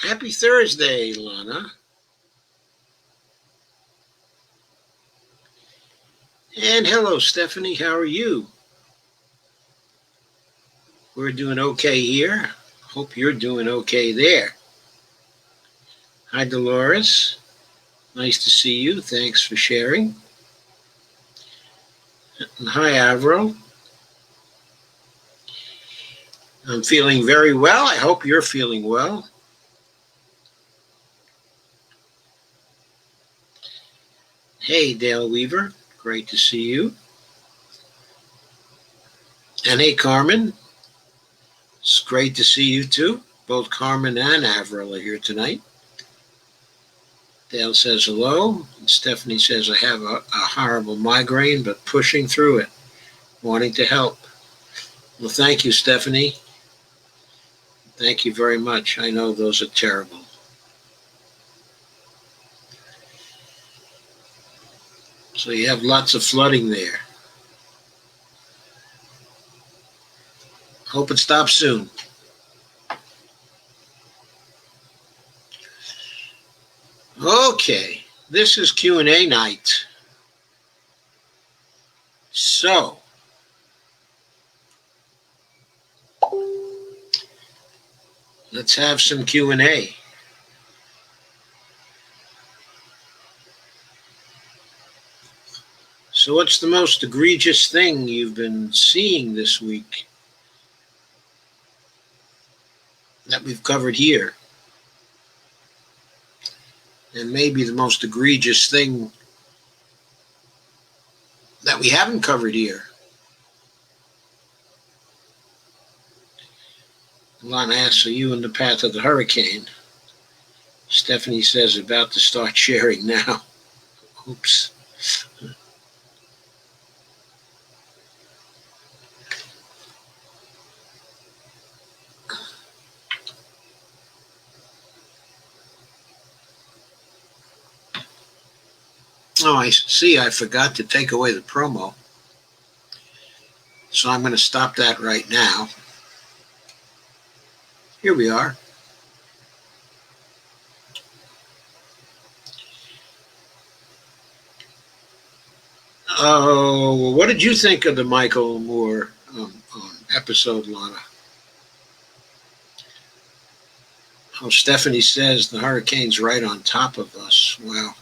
Happy Thursday, Lana. And hello, Stephanie. How are you? We're doing okay here. Hope you're doing okay there. Hi, Dolores. Nice to see you. Thanks for sharing. And hi, Avro. I'm feeling very well. I hope you're feeling well. Hey, Dale Weaver. Great to see you. And hey, Carmen. It's great to see you too. Both Carmen and Avril are here tonight. Dale says hello. And Stephanie says, I have a horrible migraine, but pushing through it, wanting to help. Well, thank you, Stephanie. Thank you very much. I know those are terrible. So you have lots of flooding there. Hope it stops soon. Okay, this is Q&A night. So, let's have some Q&A. So what's the most egregious thing you've been seeing this week that we've covered here? And maybe the most egregious thing that we haven't covered here. Lana asks, are you in the path of the hurricane? Stephanie says, about to start sharing now. Oops. Oh, I see. I forgot to take away the promo. So I'm going to stop that right now. Here we are. Oh, what did you think of the Michael Moore episode, Lana? Oh, Stephanie says the hurricane's right on top of us. Wow.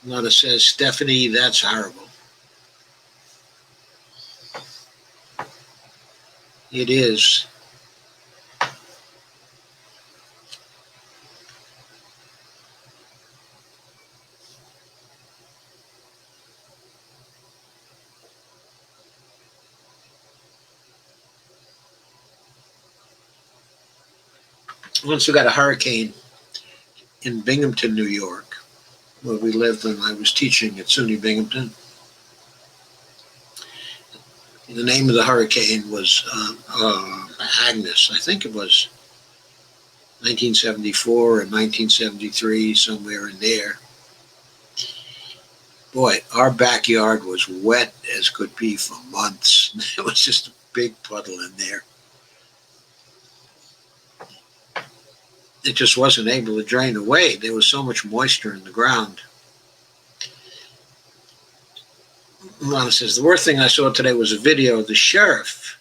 Lana says, Stephanie, that's horrible. It is. Once we got a hurricane in Binghamton, New York, where we lived when I was teaching at SUNY Binghamton. The name of the hurricane was Agnes. I think it was 1974 and 1973, somewhere in there. Boy, our backyard was wet as could be for months. It was just a big puddle in there. It just wasn't able to drain away. There was so much moisture in the ground. Lana says, the worst thing I saw today was a video of the sheriff,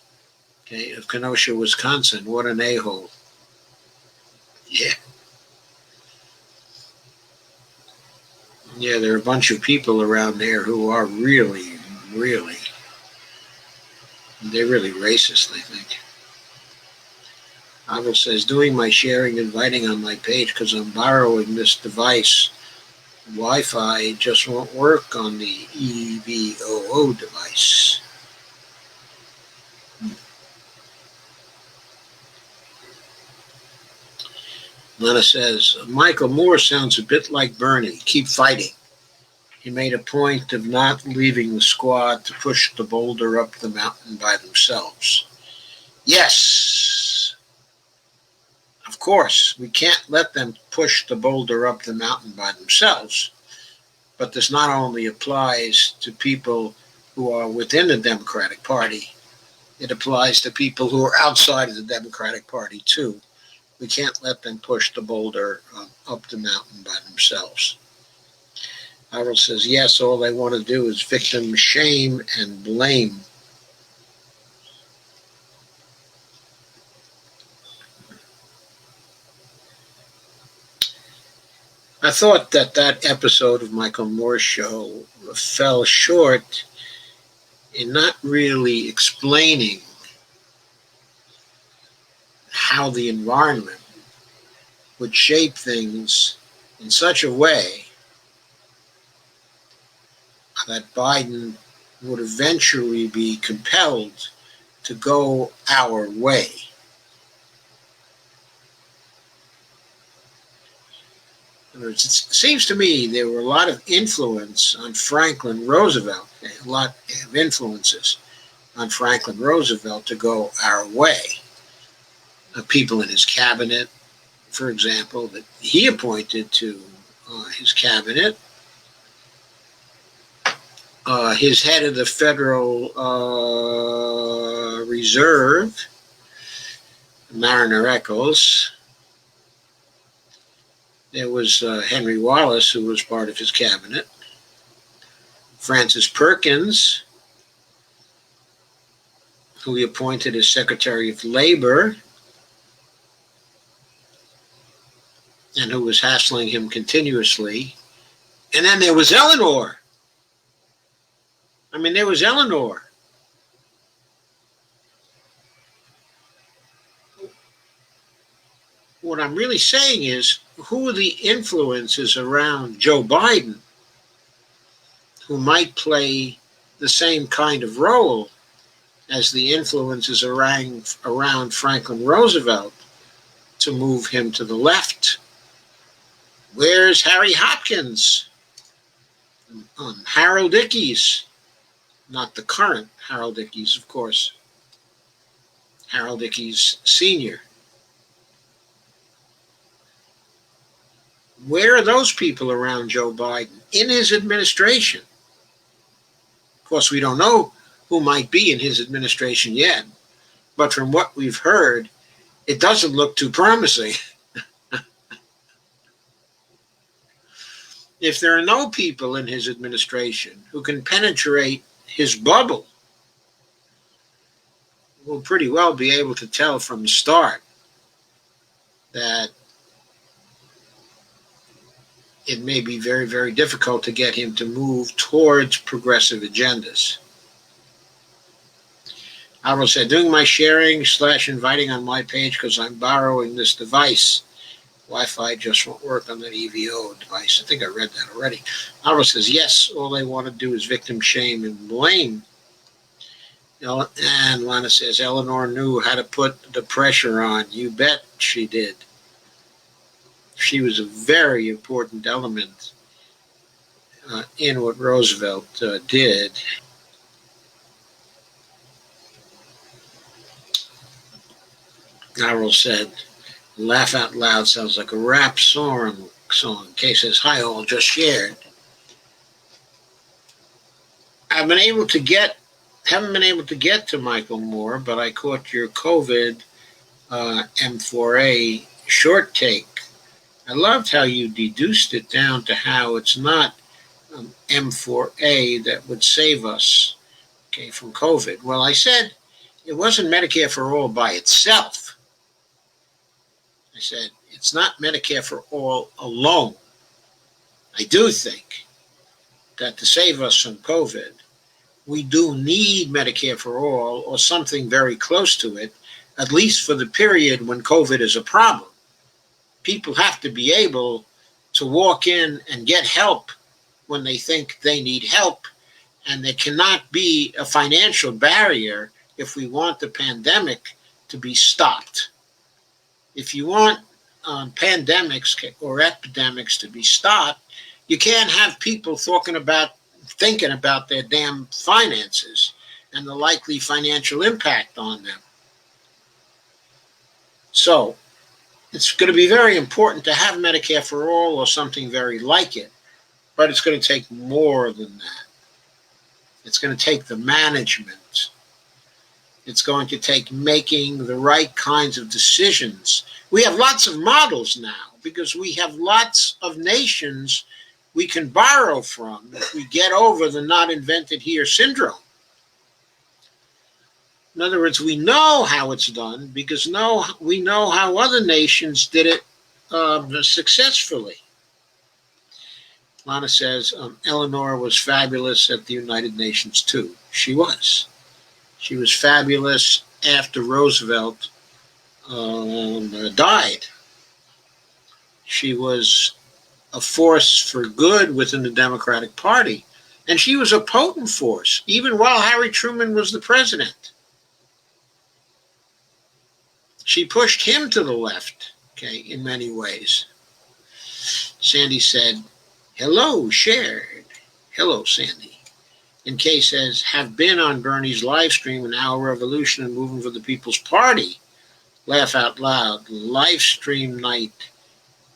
of Kenosha, Wisconsin. What an a-hole. Yeah. Yeah, there are a bunch of people around there who are really, they're really racist, I think. Avril says, doing my sharing and inviting on my page because I'm borrowing this device. Wi-Fi just won't work on the EVOO device. Lana says, Michael Moore sounds a bit like Bernie. Keep fighting. He made a point of not leaving the squad to push the boulder up the mountain by themselves. Yes. Of course, we can't let them push the boulder up the mountain by themselves, but this not only applies to people who are within the Democratic Party. It applies to people who are outside of the Democratic Party, too. We can't let them push the boulder up the mountain by themselves. Harold says, yes, all they want to do is victim shame and blame. I thought that episode of Michael Moore's show fell short in not really explaining how the environment would shape things in such a way that Biden would eventually be compelled to go our way. In other words, it seems to me there were a lot of influence on Franklin Roosevelt, a lot of influences on Franklin Roosevelt to go our way. People in his cabinet, for example, that he appointed to his cabinet, his head of the Federal Reserve, Mariner Eccles. There was Henry Wallace, who was part of his cabinet. Francis Perkins, who he appointed as Secretary of Labor, and who was hassling him continuously. And then there was Eleanor. There was Eleanor. What I'm really saying is, who are the influences around Joe Biden who might play the same kind of role as the influences around Franklin Roosevelt to move him to the left? Where's Harry Hopkins? Harold Ickes, not the current Harold Ickes, of course. Harold Ickes Sr. Where are those people around Joe Biden in his administration? Of course, we don't know who might be in his administration yet, but from what we've heard, it doesn't look too promising. If there are no people in his administration who can penetrate his bubble, we'll pretty well be able to tell from the start that it may be very, very difficult to get him to move towards progressive agendas. Harold said, doing my sharing / inviting on my page because I'm borrowing this device. Wi-Fi just won't work on that EVO device. I think I read that already. Harold says, yes, all they want to do is victim shame and blame. And Lana says, Eleanor knew how to put the pressure on. You bet she did. She was a very important element in what Roosevelt did. Harold said, laugh out loud sounds like a rap song. Kay says, hi all, just shared. Haven't been able to get to Michael Moore, but I caught your COVID M4A short take. I loved how you deduced it down to how it's not M4A that would save us, from COVID. Well, I said it wasn't Medicare for All by itself. I said it's not Medicare for All alone. I do think that to save us from COVID, we do need Medicare for All or something very close to it, at least for the period when COVID is a problem. People have to be able to walk in and get help when they think they need help, and there cannot be a financial barrier if we want the pandemic to be stopped. If you want pandemics or epidemics to be stopped, you can't have people thinking about their damn finances and the likely financial impact on them. So it's going to be very important to have Medicare for All or something very like it, but it's going to take more than that. It's going to take the management. It's going to take making the right kinds of decisions. We have lots of models now because we have lots of nations we can borrow from if we get over the not invented here syndrome. In other words, we know how it's done because we know how other nations did it successfully. Lana says, Eleanor was fabulous at the United Nations too. She was. She was fabulous after Roosevelt died. She was a force for good within the Democratic Party. And she was a potent force, even while Harry Truman was the president. She pushed him to the left, okay, in many ways. Sandy said, hello, shared. Hello, Sandy. And Kay says, have been on Bernie's live stream in Our Revolution and Moving for the People's Party. Laugh out loud. Live stream night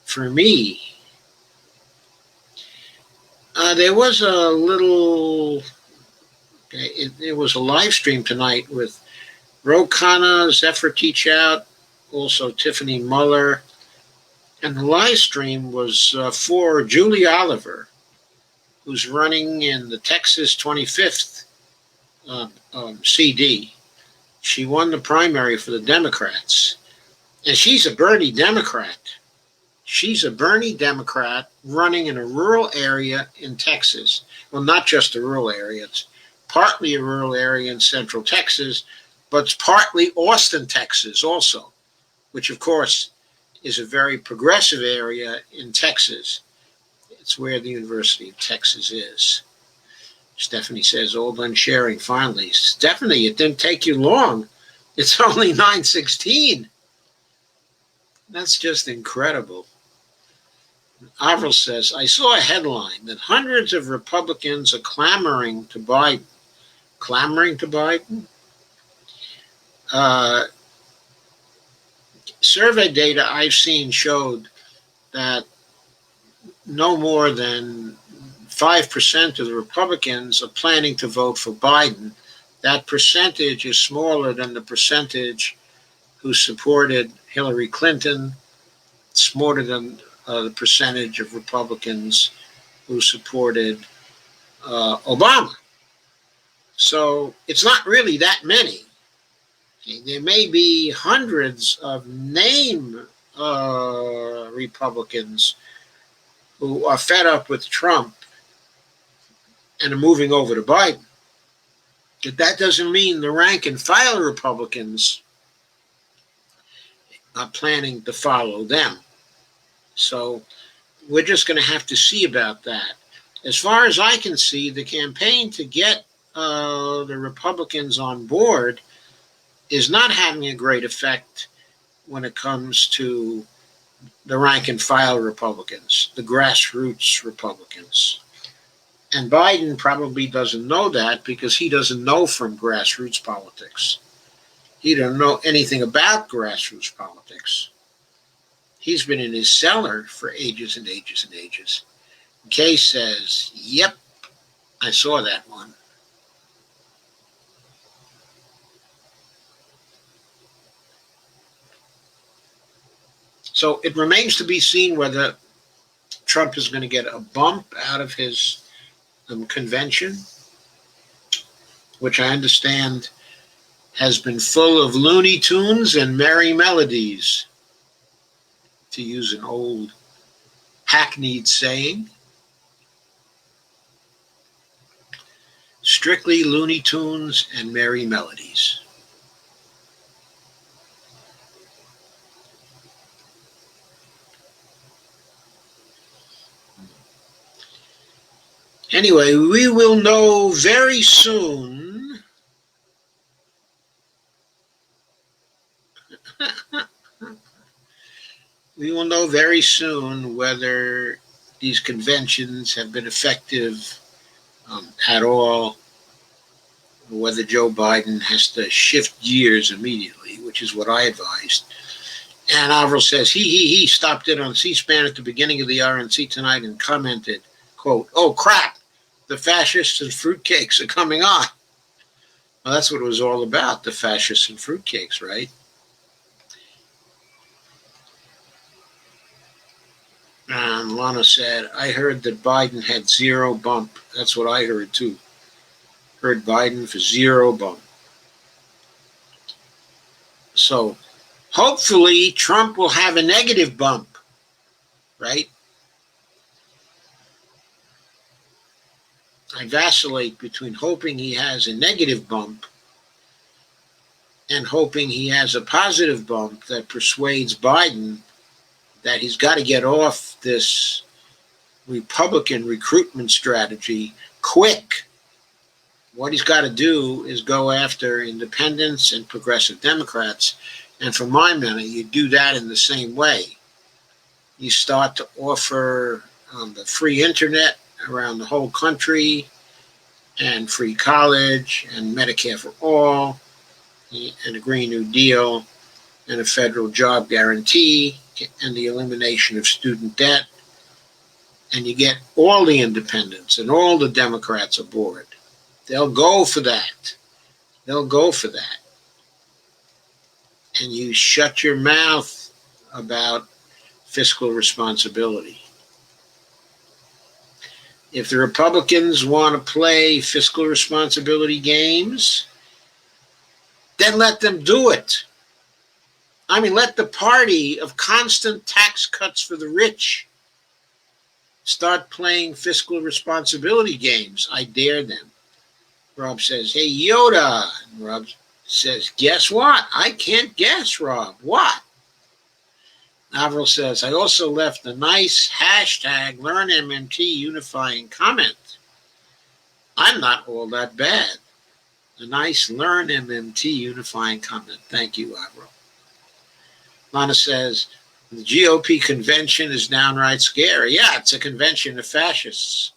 for me. There was a little, it was a live stream tonight with Ro Khanna, Zephyr Teachout, also Tiffany Muller. And the live stream was for Julie Oliver, who's running in the Texas 25th CD. She won the primary for the Democrats. And she's a Bernie Democrat. She's a Bernie Democrat running in a rural area in Texas. Well, not just a rural area. It's partly a rural area in central Texas, but it's partly Austin, Texas also, which, of course, is a very progressive area in Texas. It's where the University of Texas is. Stephanie says, all done sharing finally. Stephanie, it didn't take you long. It's only 9:16. That's just incredible. Avril says, I saw a headline that hundreds of Republicans are clamoring to Biden. Clamoring to Biden? Survey data I've seen showed that no more than 5% of the Republicans are planning to vote for Biden. That percentage is smaller than the percentage who supported Hillary Clinton. It's smaller than the percentage of Republicans who supported Obama. So it's not really that many. Okay, there may be hundreds of name Republicans who are fed up with Trump and are moving over to Biden. But that doesn't mean the rank and file Republicans are planning to follow them. So we're just going to have to see about that. As far as I can see, the campaign to get the Republicans on board is not having a great effect when it comes to the rank and file Republicans, the grassroots Republicans. And Biden probably doesn't know that because he doesn't know from grassroots politics. He doesn't know anything about grassroots politics. He's been in his cellar for ages and ages and ages. Kay says, yep, I saw that one. So it remains to be seen whether Trump is going to get a bump out of his convention, which I understand has been full of Looney Tunes and merry melodies, to use an old hackneyed saying. Strictly Looney Tunes and merry melodies. Anyway, we will know very soon whether these conventions have been effective at all, or whether Joe Biden has to shift gears immediately, which is what I advised. And Avril says, he stopped in on C-SPAN at the beginning of the RNC tonight and commented, quote, oh crap, the fascists and fruitcakes are coming on. Well, that's what it was all about, the fascists and fruitcakes, right? And Lana said, I heard that Biden had zero bump. That's what I heard too. Heard Biden for zero bump. So hopefully Trump will have a negative bump, right? I vacillate between hoping he has a negative bump and hoping he has a positive bump that persuades Biden that he's got to get off this Republican recruitment strategy quick. What he's got to do is go after independents and progressive Democrats. And for my money, you do that in the same way. You start to offer the free internet around the whole country, and free college, and Medicare for all, and a Green New Deal, and a federal job guarantee, and the elimination of student debt. And you get all the independents and all the Democrats aboard. They'll go for that. They'll go for that. And you shut your mouth about fiscal responsibility. If the Republicans want to play fiscal responsibility games, then let them do it. I mean, let the party of constant tax cuts for the rich start playing fiscal responsibility games. I dare them. Rob says, hey, Yoda. And Rob says, guess what? I can't guess, Rob. What? Avril says, I also left a nice hashtag LearnMMT unifying comment. I'm not all that bad. A nice LearnMMT unifying comment. Thank you, Avril. Lana says, the GOP convention is downright scary. Yeah, it's a convention of fascists.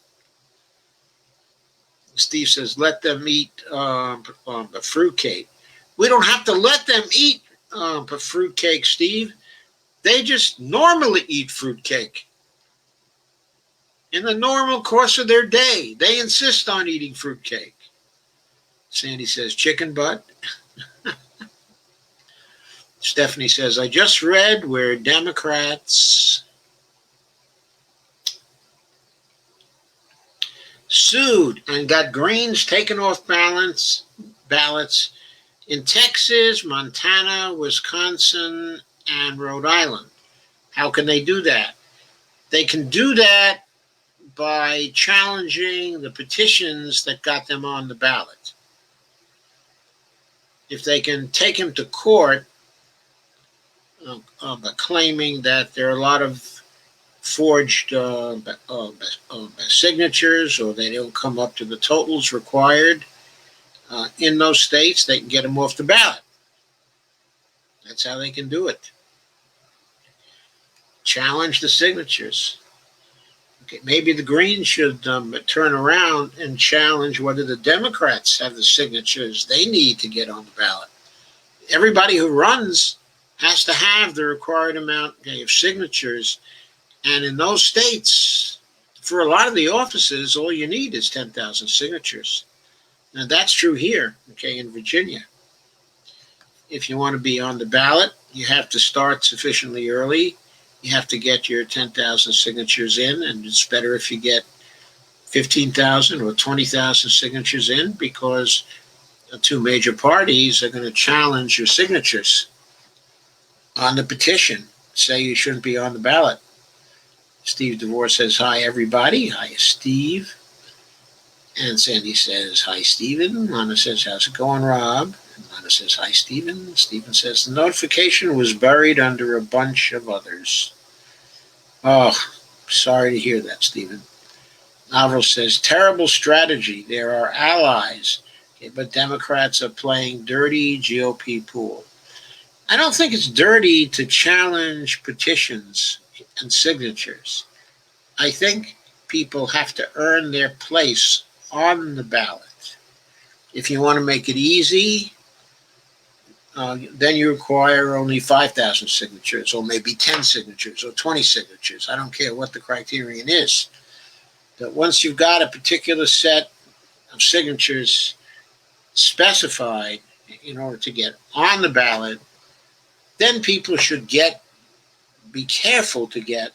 Steve says, let them eat the fruitcake. We don't have to let them eat the fruitcake, Steve. They just normally eat fruitcake. In the normal course of their day, they insist on eating fruitcake. Sandy says, chicken butt. Stephanie says, I just read where Democrats sued and got Greens taken off ballots in Texas, Montana, Wisconsin, and Rhode Island. How can they do that? They can do that by challenging the petitions that got them on the ballot. If they can take him to court, claiming that there are a lot of forged signatures, or they don't come up to the totals required in those states, they can get them off the ballot. That's how they can do it. Challenge the signatures. Okay, maybe the Greens should turn around and challenge whether the Democrats have the signatures they need to get on the ballot. Everybody who runs has to have the required amount of signatures. And in those states, for a lot of the offices, all you need is 10,000 signatures. Now, that's true here, in Virginia. If you want to be on the ballot, you have to start sufficiently early. You have to get your 10,000 signatures in, and it's better if you get 15,000 or 20,000 signatures in, because the two major parties are going to challenge your signatures on the petition, say you shouldn't be on the ballot. Steve DeVore says, hi, everybody. Hi, Steve. And Sandy says, hi, Stephen. Lana says, how's it going, Rob? And Lana says, hi, Stephen. Stephen says, the notification was buried under a bunch of others. Oh, sorry to hear that, Stephen. Avril says, terrible strategy. There are allies, but Democrats are playing dirty GOP pool. I don't think it's dirty to challenge petitions and signatures. I think people have to earn their place on the ballot. If you want to make it easy, then you require only 5,000 signatures, or maybe 10 signatures, or 20 signatures. I don't care what the criterion is. that once you've got a particular set of signatures specified in order to get on the ballot, then people should be careful to get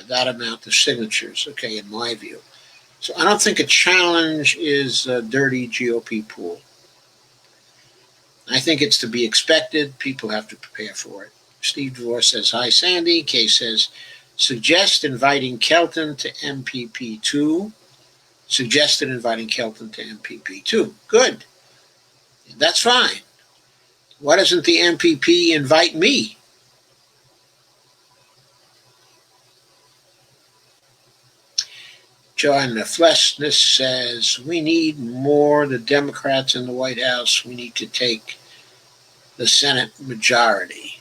that amount of signatures, okay, in my view. So I don't think a challenge is a dirty GOP pool. I think it's to be expected. People have to prepare for it. Steve DeVore says, hi, Sandy. Kay says, suggest inviting Kelton to MPP2. Suggested inviting Kelton to MPP2. Good. That's fine. Why doesn't the MPP invite me? John Fleshness says, we need more the Democrats in the White House. We need to take the Senate majority.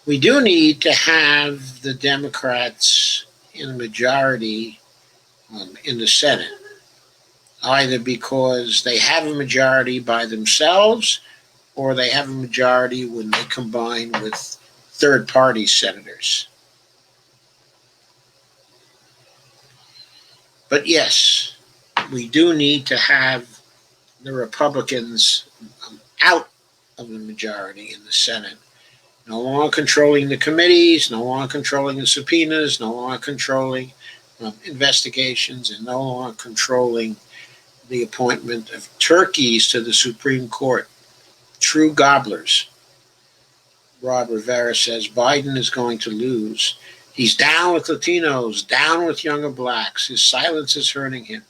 We do need to have the Democrats in the majority in the Senate, either because they have a majority by themselves or they have a majority when they combine with third-party senators. But yes, we do need to have the Republicans out of the majority in the Senate. No longer controlling the committees, no longer controlling the subpoenas, no longer controlling investigations, and no longer controlling the appointment of turkeys to the Supreme Court. True gobblers. Rod Rivera says Biden is going to lose. He's down with Latinos, down with younger blacks. His silence is hurting him.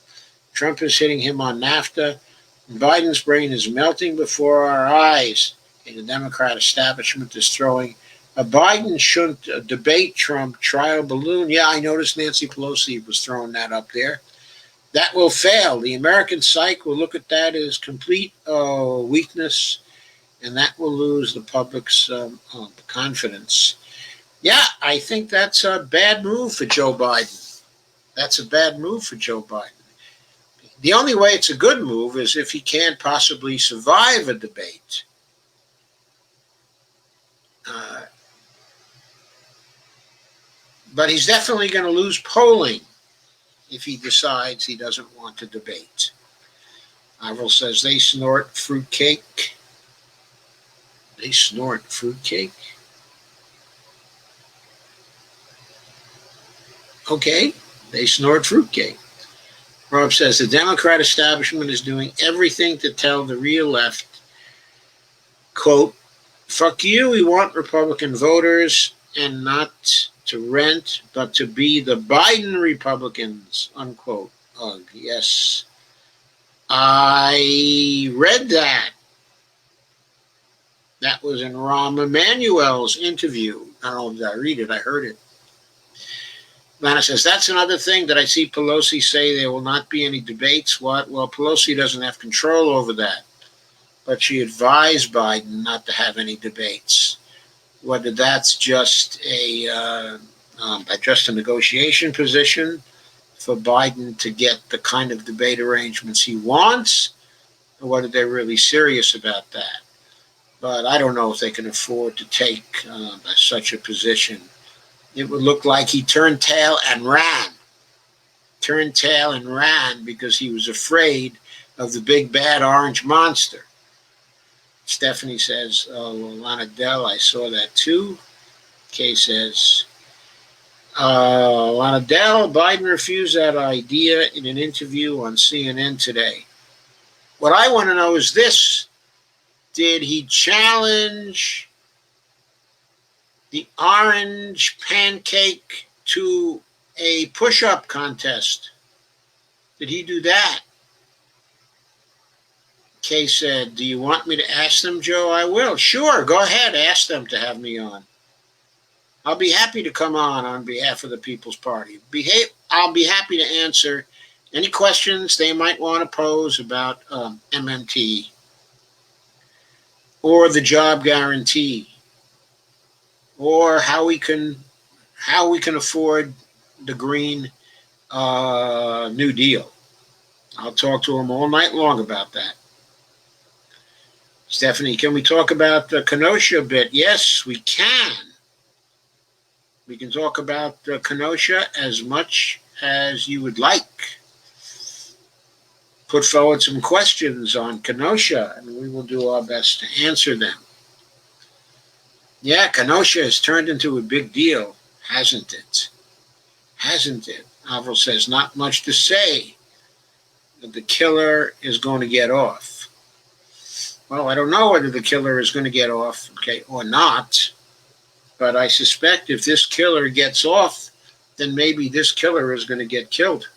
Trump is hitting him on NAFTA. And Biden's brain is melting before our eyes. And the Democrat establishment is throwing a Biden shouldn't debate Trump trial balloon. Yeah, I noticed Nancy Pelosi was throwing that up there. That will fail. The American psyche will look at that as complete weakness, and that will lose the public's confidence. Yeah, I think that's a bad move for Joe Biden. That's a bad move for Joe Biden. The only way it's a good move is if he can't possibly survive a debate. But he's definitely going to lose polling if he decides he doesn't want to debate. Avril says they snort fruitcake. They snort fruitcake? Okay, they snort fruitcake. Rob says the Democrat establishment is doing everything to tell the real left, quote, fuck you, we want Republican voters and not to rent, but to be the Biden Republicans, unquote. Ugh, yes. I read that. That was in Rahm Emanuel's interview. I don't know, did I read it? I heard it. Lana says, that's another thing that I see Pelosi say there will not be any debates. What? Well, Pelosi doesn't have control over that. But she advised Biden not to have any debates. Whether that's just a negotiation position for Biden to get the kind of debate arrangements he wants, or whether they're really serious about that. But I don't know if they can afford to take such a position. It would look like he turned tail and ran. Turned tail and ran because he was afraid of the big bad orange monster. Stephanie says, Lana Dell, I saw that too. Kay says, Lana Dell, Biden refused that idea in an interview on CNN today. What I want to know is this. Did he challenge the orange pancake to a push-up contest? Did he do that? Kay said, do you want me to ask them, Joe? I will. Sure, go ahead. Ask them to have me on. I'll be happy to come on behalf of the People's Party. I'll be happy to answer any questions they might want to pose about MMT or the job guarantee or how we can afford the Green New Deal. I'll talk to them all night long about that. Stephanie, can we talk about Kenosha a bit? Yes, we can. We can talk about Kenosha as much as you would like. Put forward some questions on Kenosha, and we will do our best to answer them. Yeah, Kenosha has turned into a big deal, hasn't it? Hasn't it? Avril says, not much to say. That the killer is going to get off. Well, I don't know whether the killer is going to get off, okay, or not. But I suspect if this killer gets off, then maybe this killer is going to get killed.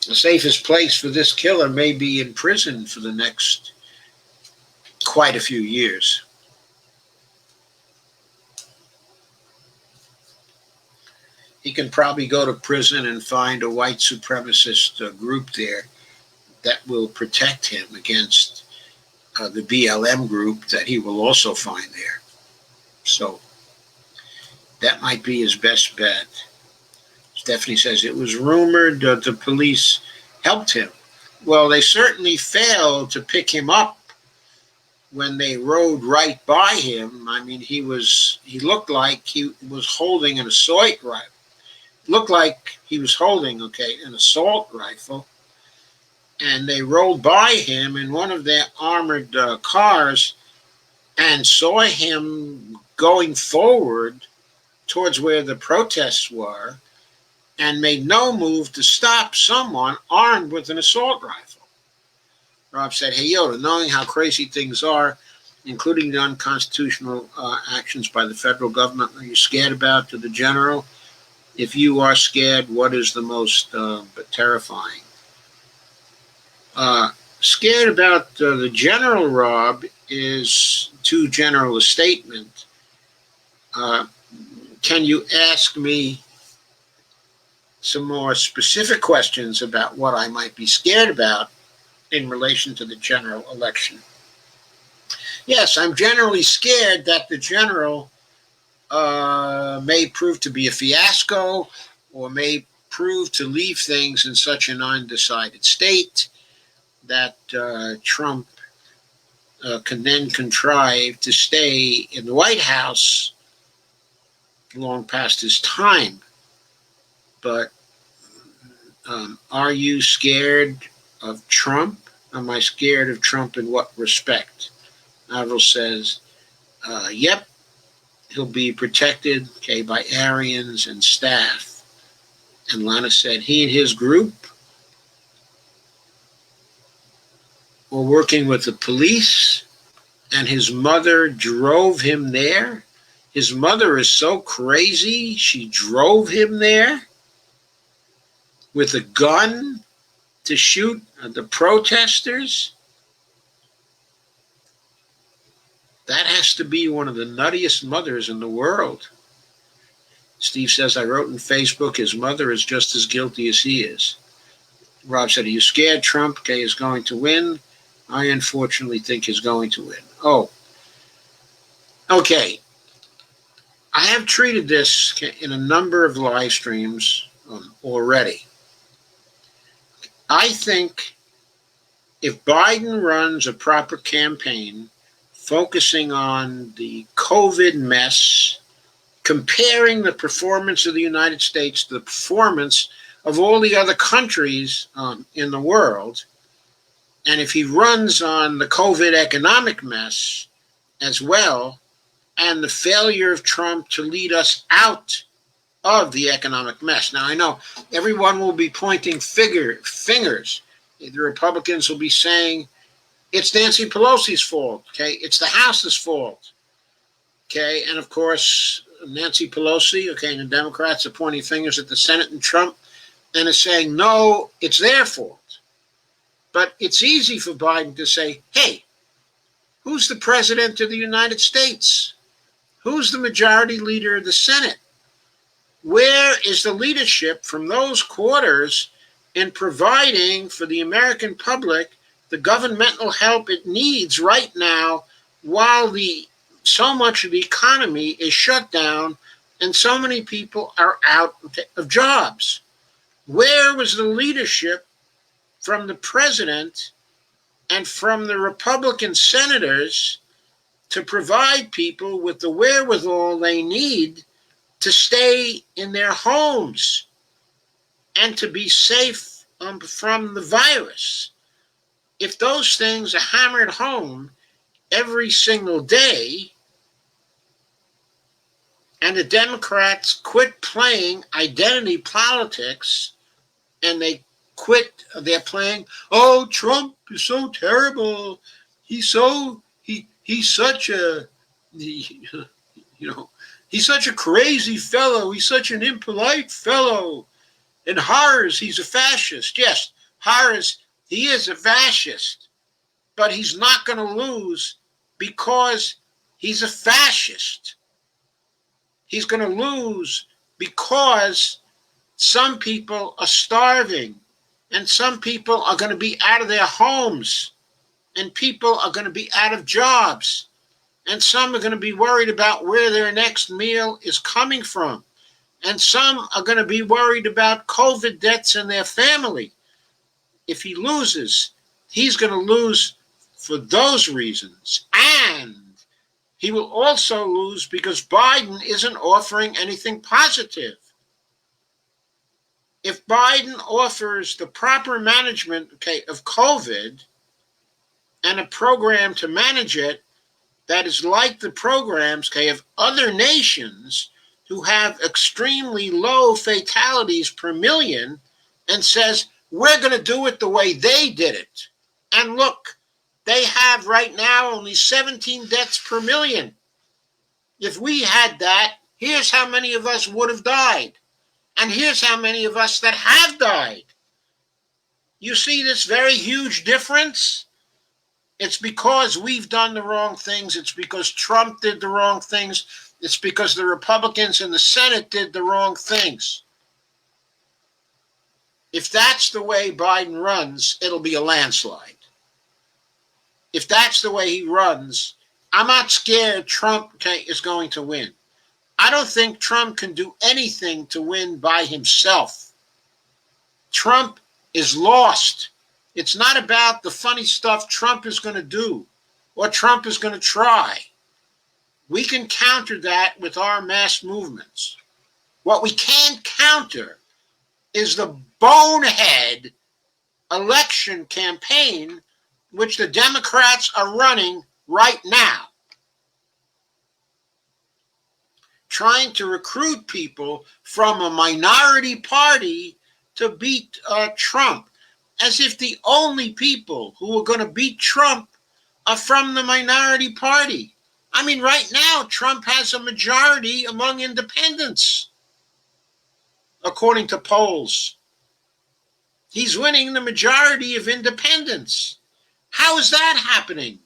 The safest place for this killer may be in prison for the next quite a few years. He can probably go to prison and find a white supremacist group there that will protect him against the BLM group that he will also find there. So that might be his best bet. Stephanie says it was rumored that the police helped him. Well, they certainly failed to pick him up when they rode right by him. I mean, he looked like he was holding an assault rifle. Looked like he was holding, an assault rifle. And they rolled by him in one of their armored cars and saw him going forward towards where the protests were and made no move to stop someone armed with an assault rifle. Rob said, hey, Yoda, knowing how crazy things are, including the unconstitutional actions by the federal government, are you scared about to the general? If you are scared, what is the most terrifying? Scared about the general, Rob, is too general a statement. Can you ask me some more specific questions about what I might be scared about in relation to the general election? Yes, I'm generally scared that the general may prove to be a fiasco or may prove to leave things in such an undecided state that Trump can then contrive to stay in the White House long past his time. But are you scared of Trump? Am I scared of Trump in what respect? Avril says, yep, he'll be protected, by Arians and staff. And Lana said he and his group were working with the police, and his mother drove him there. His mother is so crazy, she drove him there with a gun to shoot the protesters. That has to be one of the nuttiest mothers in the world. Steve says, I wrote on Facebook, his mother is just as guilty as he is. Rob said, are you scared Trump is going to win? I unfortunately think he's going to win. Oh, okay. I have treated this in a number of live streams already. I think if Biden runs a proper campaign focusing on the COVID mess, comparing the performance of the United States to the performance of all the other countries in the world, and if he runs on the COVID economic mess as well, and the failure of Trump to lead us out of the economic mess. Now, I know everyone will be pointing fingers. The Republicans will be saying, it's Nancy Pelosi's fault, It's the House's fault, And, of course, Nancy Pelosi, and the Democrats are pointing fingers at the Senate and Trump and are saying, no, it's their fault. But it's easy for Biden to say, hey, who's the president of the United States? Who's the majority leader of the Senate? Where is the leadership from those quarters in providing for the American public the governmental help it needs right now while so much of the economy is shut down and so many people are out of jobs? Where was the leadership from the president and from the Republican senators to provide people with the wherewithal they need to stay in their homes and to be safe from the virus. If those things are hammered home every single day, and the Democrats quit playing identity politics and they're playing, oh, Trump is so terrible. He's such a, he's such a crazy fellow. He's such an impolite fellow. And Harris, he's a fascist. Yes, Harris, he is a fascist. But he's not going to lose because he's a fascist. He's going to lose because some people are starving and some people are going to be out of their homes and people are going to be out of jobs and some are going to be worried about where their next meal is coming from and some are going to be worried about COVID deaths in their family. If he loses, he's going to lose for those reasons. And he will also lose because Biden isn't offering anything positive. If Biden offers the proper management, of COVID and a program to manage it that is like the programs, of other nations who have extremely low fatalities per million and says, we're going to do it the way they did it. And look, they have right now only 17 deaths per million. If we had that, here's how many of us would have died. And here's how many of us that have died. You see this very huge difference? It's because we've done the wrong things. It's because Trump did the wrong things. It's because the Republicans in the Senate did the wrong things. If that's the way Biden runs, it'll be a landslide. If that's the way he runs, I'm not scared Trump is going to win. I don't think Trump can do anything to win by himself. Trump is lost. It's not about the funny stuff Trump is going to do or Trump is going to try. We can counter that with our mass movements. What we can't counter is the bonehead election campaign which the Democrats are running right now, trying to recruit people from a minority party to beat Trump, as if the only people who are going to beat Trump are from the minority party. I mean, right now, Trump has a majority among independents, according to polls. He's winning the majority of independents. How is that happening?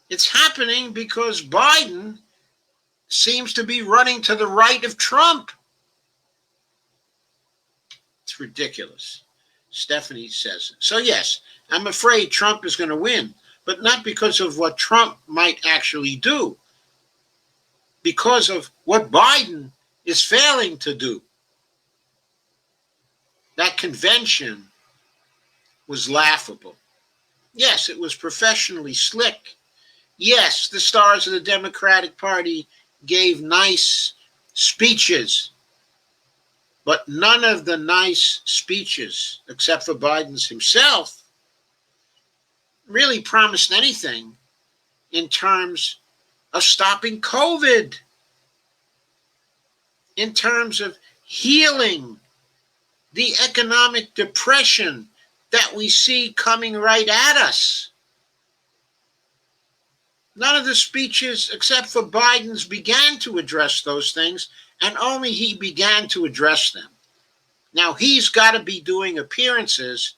It's happening because Biden seems to be running to the right of Trump. It's ridiculous. Stephanie says. So yes, I'm afraid Trump is going to win, but not because of what Trump might actually do, because of what Biden is failing to do. That convention was laughable. Yes, it was professionally slick. Yes, the stars of the Democratic Party gave nice speeches, but none of the nice speeches, except for Biden's himself, really promised anything in terms of stopping COVID, in terms of healing the economic depression that we see coming right at us. None of the speeches, except for Biden's, began to address those things, and only he began to address them. Now, he's got to be doing appearances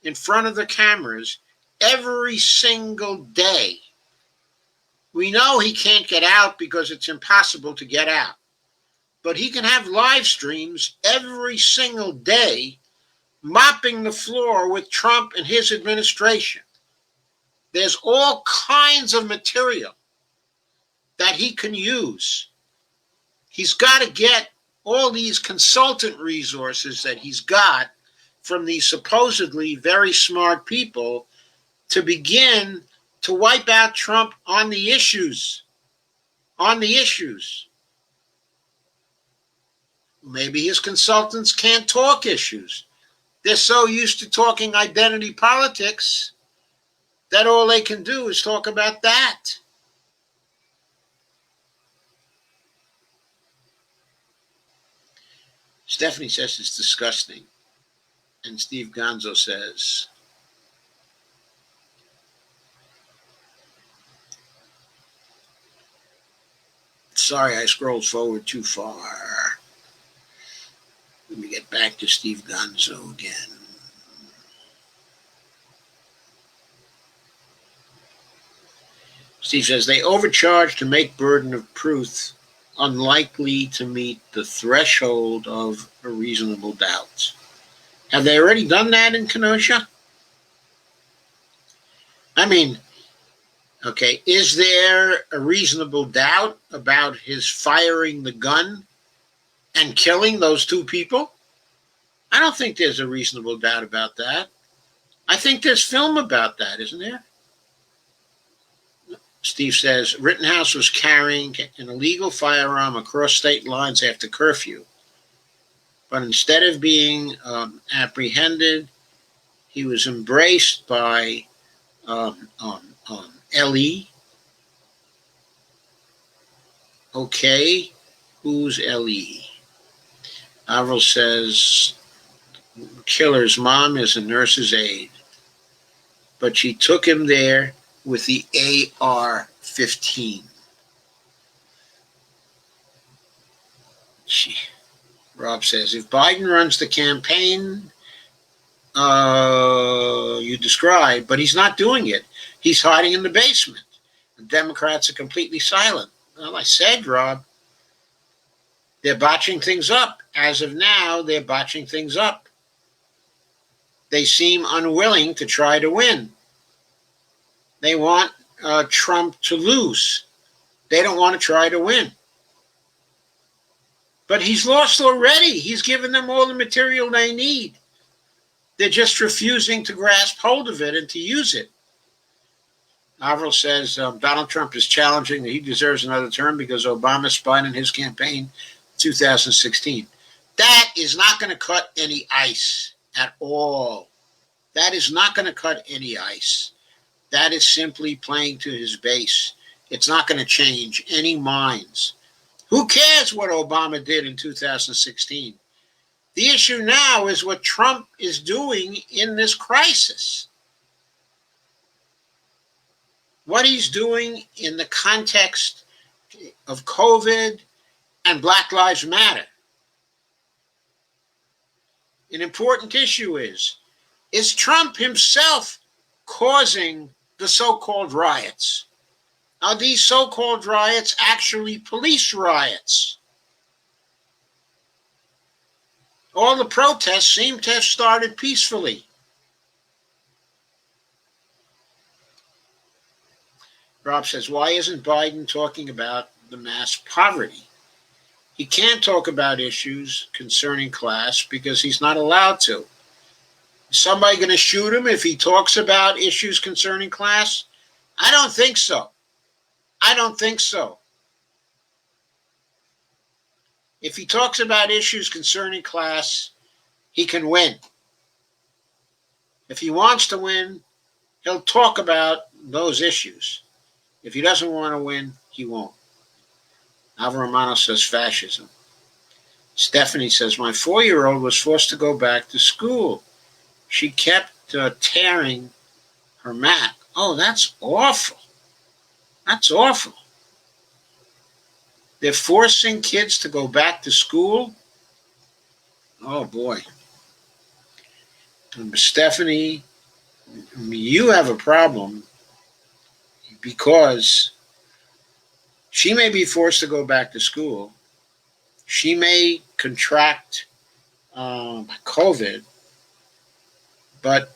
in front of the cameras every single day. We know he can't get out because it's impossible to get out. But he can have live streams every single day mopping the floor with Trump and his administration. There's all kinds of material that he can use. He's got to get all these consultant resources that he's got from these supposedly very smart people to begin to wipe out Trump on the issues. On the issues. Maybe his consultants can't talk issues. They're so used to talking identity politics that all they can do is talk about that. Stephanie says it's disgusting. And Steve Gonzo says, sorry, I scrolled forward too far. Let me get back to Steve Gonzo again. Steve says, they overcharge to make burden of proof unlikely to meet the threshold of a reasonable doubt. Have they already done that in Kenosha? I mean, okay, is there a reasonable doubt about his firing the gun and killing those two people? I don't think there's a reasonable doubt about that. I think there's film about that, isn't there? Steve says, Rittenhouse was carrying an illegal firearm across state lines after curfew. But instead of being apprehended, he was embraced by Ellie. Okay, who's Ellie? Avril says, killer's mom is a nurse's aide, but she took him there with the AR-15. Rob says, if Biden runs the campaign you describe, but he's not doing it. He's hiding in the basement. The Democrats are completely silent. Well, I said, Rob, they're botching things up. As of now, they're botching things up. They seem unwilling to try to win. They want Trump to lose. They don't want to try to win. But he's lost already. He's given them all the material they need. They're just refusing to grasp hold of it and to use it. Avril says Donald Trump is challenging that he deserves another term because Obama spied in his campaign in 2016. That is not going to cut any ice at all. That is not going to cut any ice. That is simply playing to his base. It's not going to change any minds. Who cares what Obama did in 2016? The issue now is what Trump is doing in this crisis. What he's doing in the context of COVID and Black Lives Matter. An important issue is Trump himself causing the so-called riots? Are these so-called riots actually police riots? All the protests seem to have started peacefully. Rob says, why isn't Biden talking about the mass poverty? He can't talk about issues concerning class because he's not allowed to. Is somebody going to shoot him if he talks about issues concerning class? I don't think so. I don't think so. If he talks about issues concerning class, he can win. If he wants to win, he'll talk about those issues. If he doesn't want to win, he won't. Alvaro Romano says fascism. Stephanie says, my 4-year-old was forced to go back to school. She kept tearing her mat. Oh, that's awful. That's awful. They're forcing kids to go back to school. Oh, boy. Stephanie, you have a problem because she may be forced to go back to school. She may contract COVID, but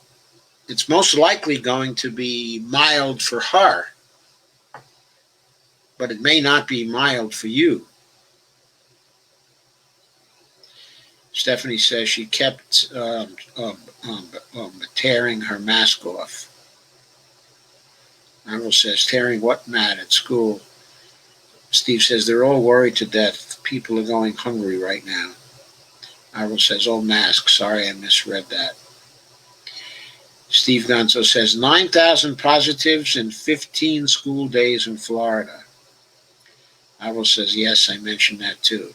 it's most likely going to be mild for her. But it may not be mild for you. Stephanie says she kept tearing her mask off. Avril says, tearing what mat at school? Steve says, they're all worried to death. People are going hungry right now. Avril says, oh, masks. Sorry, I misread that. Steve Gonzo says, 9,000 positives in 15 school days in Florida. Avril says, yes, I mentioned that too.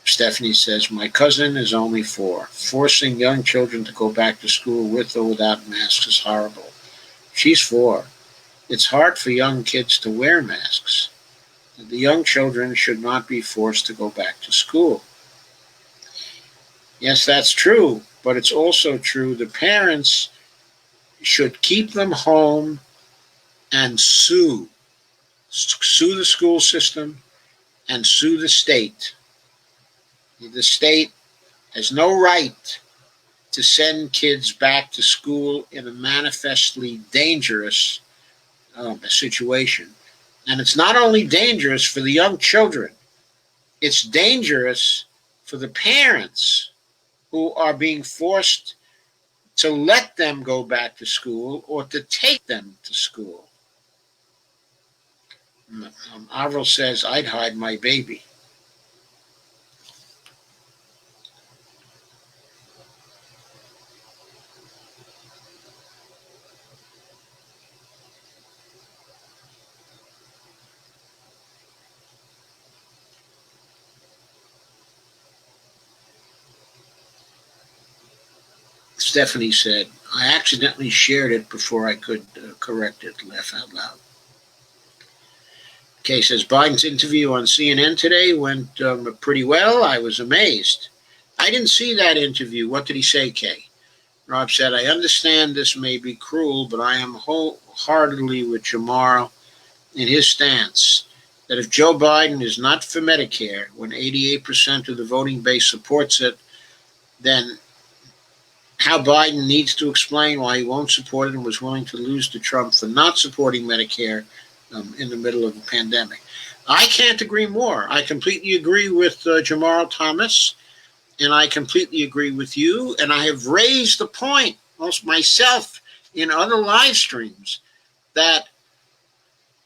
Stephanie says, my cousin is only 4. Forcing young children to go back to school with or without masks is horrible. She's 4. It's hard for young kids to wear masks. The young children should not be forced to go back to school. Yes, that's true, but it's also true the parents should keep them home and sue the school system and sue the state. The state has no right to send kids back to school in a manifestly dangerous situation. And it's not only dangerous for the young children, it's dangerous for the parents who are being forced to let them go back to school or to take them to school. Avril says, I'd hide my baby. Stephanie said, I accidentally shared it before I could correct it. Laugh out loud. Kay says, Biden's interview on CNN today went pretty well. I was amazed. I didn't see that interview. What did he say, Kay? Rob said, I understand this may be cruel, but I am wholeheartedly with Jamar in his stance that if Joe Biden is not for Medicare, when 88% of the voting base supports it, then how Biden needs to explain why he won't support it and was willing to lose to Trump for not supporting Medicare in the middle of a pandemic. I can't agree more. I completely agree with Jamar Thomas, and I completely agree with you. And I have raised the point myself in other live streams that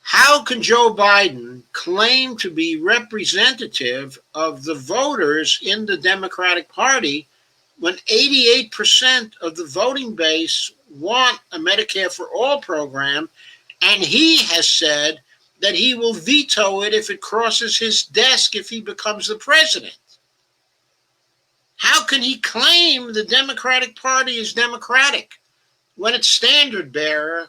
how can Joe Biden claim to be representative of the voters in the Democratic Party when 88% of the voting base want a Medicare for All program, and he has said that he will veto it if it crosses his desk if he becomes the president? How can he claim the Democratic Party is democratic when its standard bearer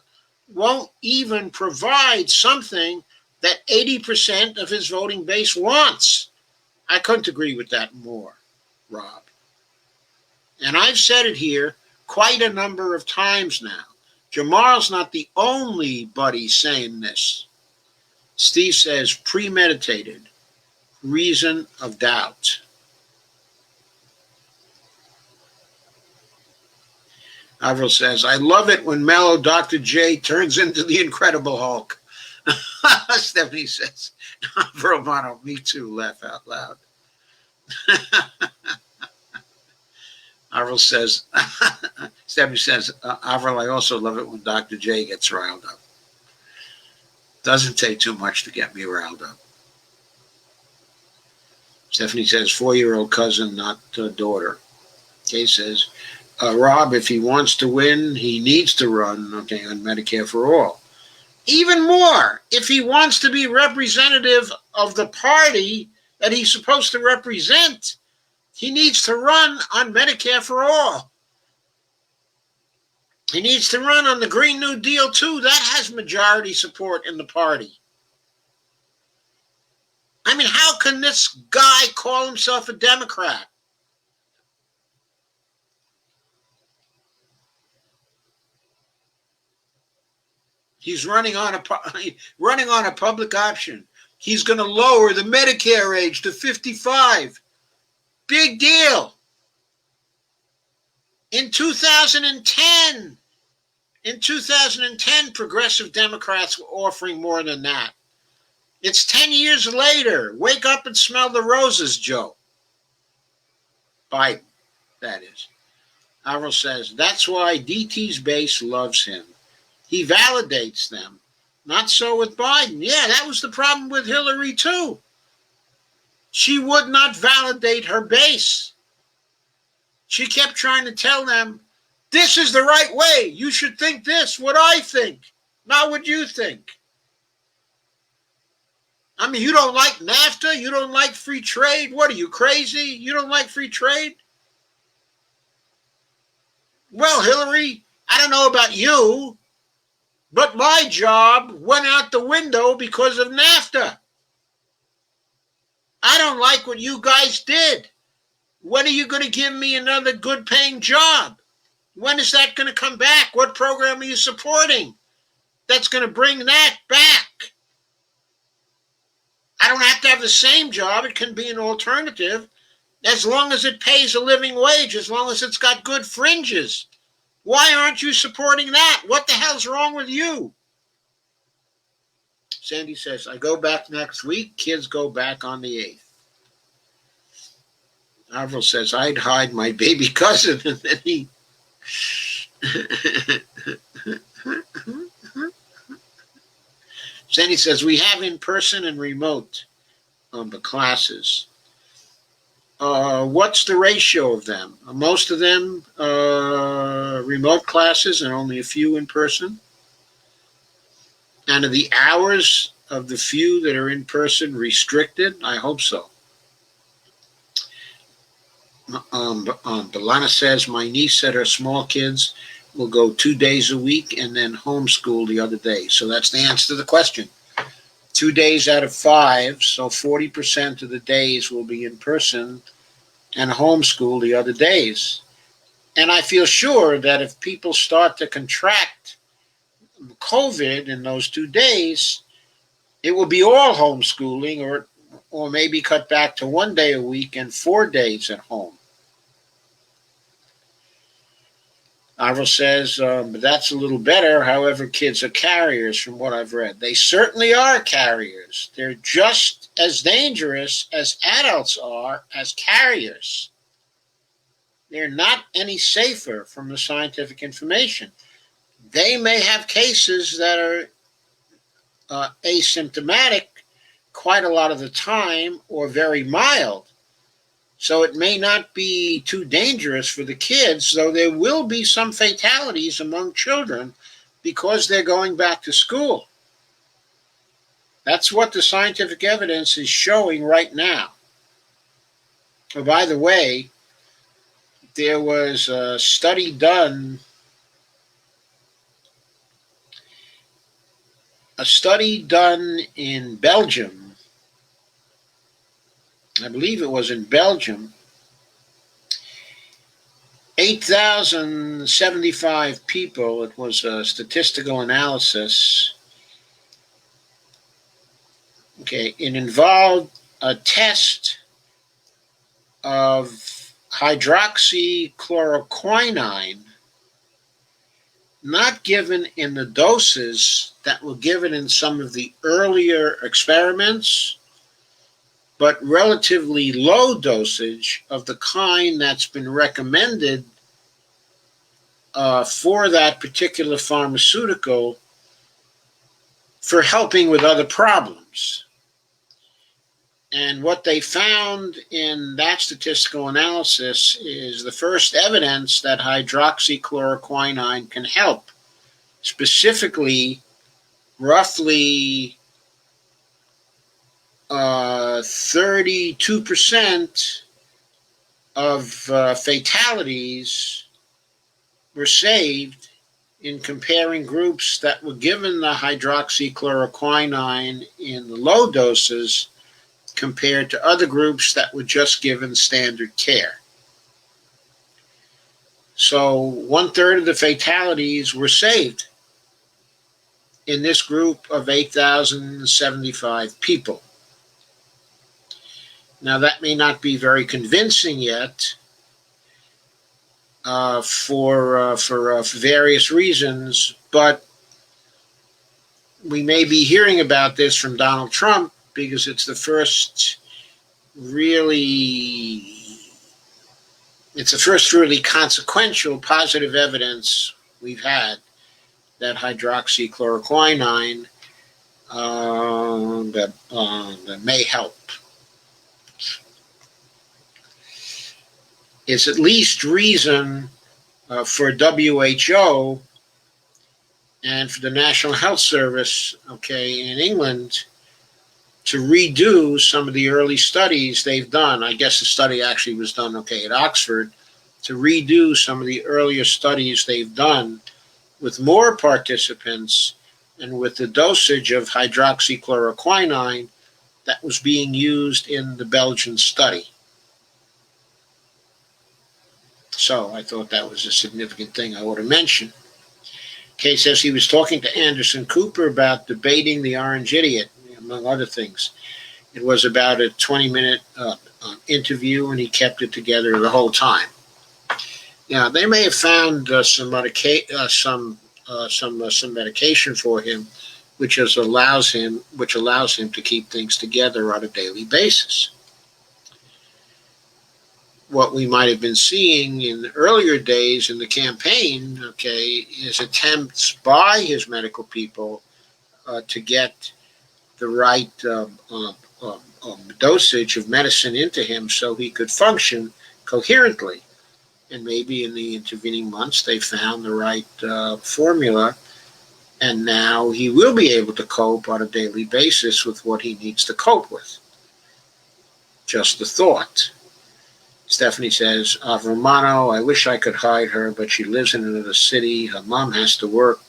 won't even provide something that 80% of his voting base wants? I couldn't agree with that more, Rob. And I've said it here quite a number of times now. Jamar's not the only buddy saying this. Steve says premeditated, reason of doubt. Avril says, I love it when mellow Dr. J turns into the Incredible Hulk. Stephanie says, Romano, me too, laugh out loud. Avril says, Stephanie says, Avril, I also love it when Dr. J gets riled up. Doesn't take too much to get me riled up. Stephanie says, 4-year-old cousin, not daughter. Kay says, Rob, if he wants to win, he needs to run, on Medicare for All. Even more, if he wants to be representative of the party that he's supposed to represent, he needs to run on Medicare for All. He needs to run on the Green New Deal, too. That has majority support in the party. I mean, how can this guy call himself a Democrat? He's running on a public option. He's going to lower the Medicare age to 55. Big deal. In 2010, progressive Democrats were offering more than that. It's 10 years later. Wake up and smell the roses, Joe. Biden, that is. Avril says, that's why DT's base loves him. He validates them. Not so with Biden. Yeah, that was the problem with Hillary too. She would not validate her base. She kept trying to tell them, this is the right way. You should think this, what I think, not what you think. I mean, you don't like NAFTA? You don't like free trade? What are you, crazy? You don't like free trade? Well, Hillary, I don't know about you, but my job went out the window because of NAFTA. I don't like what you guys did. When are you going to give me another good paying job? When is that going to come back? What program are you supporting that's going to bring that back? I don't have to have the same job. It can be an alternative as long as it pays a living wage, as long as it's got good fringes. Why aren't you supporting that? What the hell's wrong with you? Sandy says, I go back next week. Kids go back on the 8th. Avril says, I'd hide my baby cousin. And then he... Sandy says, we have in-person and remote the classes. What's the ratio of them? Most of them remote classes and only a few in person. And are the hours of the few that are in person restricted? I hope so. Belana says, my niece said her small kids will go 2 days a week and then homeschool the other day. So that's the answer to the question. 2 days out of 5, so 40% of the days will be in person and homeschool the other days. And I feel sure that if people start to contract COVID in those 2 days, it will be all homeschooling or maybe cut back to 1 day a week and 4 days at home. Avril says, that's a little better. However, kids are carriers from what I've read. They certainly are carriers. They're just as dangerous as adults are as carriers. They're not any safer from the scientific information. They may have cases that are asymptomatic quite a lot of the time or very mild. So it may not be too dangerous for the kids, though there will be some fatalities among children because they're going back to school. That's what the scientific evidence is showing right now. Oh, by the way, there was a study done in Belgium. I believe it was in Belgium. 8,075 people. It was a statistical analysis. Okay, it involved a test of hydroxychloroquine, not given in the doses that were given in some of the earlier experiments, but relatively low dosage of the kind that's been recommended for that particular pharmaceutical for helping with other problems. And what they found in that statistical analysis is the first evidence that hydroxychloroquine can help, specifically roughly 32% of fatalities were saved in comparing groups that were given the hydroxychloroquine in the low doses compared to other groups that were just given standard care. So 1/3 of the fatalities were saved in this group of 8,075 people. Now, that may not be very convincing yet for various reasons, but we may be hearing about this from Donald Trump because it's the first really consequential positive evidence we've had that hydroxychloroquine that may help. It's at least reason for WHO and for the National Health Service, in England, to redo some of the early studies they've done. I guess the study actually was done, at Oxford, to redo some of the earlier studies they've done with more participants and with the dosage of hydroxychloroquine that was being used in the Belgian study. So I thought that was a significant thing I ought to mention. Kay says he was talking to Anderson Cooper about debating the Orange Idiot, among other things. It was about a 20-minute interview, and he kept it together the whole time. Now, they may have found some medication for him, which allows him to keep things together on a daily basis. What we might have been seeing in the earlier days in the campaign, is attempts by his medical people to get the right dosage of medicine into him so he could function coherently. And maybe in the intervening months they found the right formula, and now he will be able to cope on a daily basis with what he needs to cope with. Just a thought. Stephanie says, Romano, I wish I could hide her, but she lives in another city. Her mom has to work,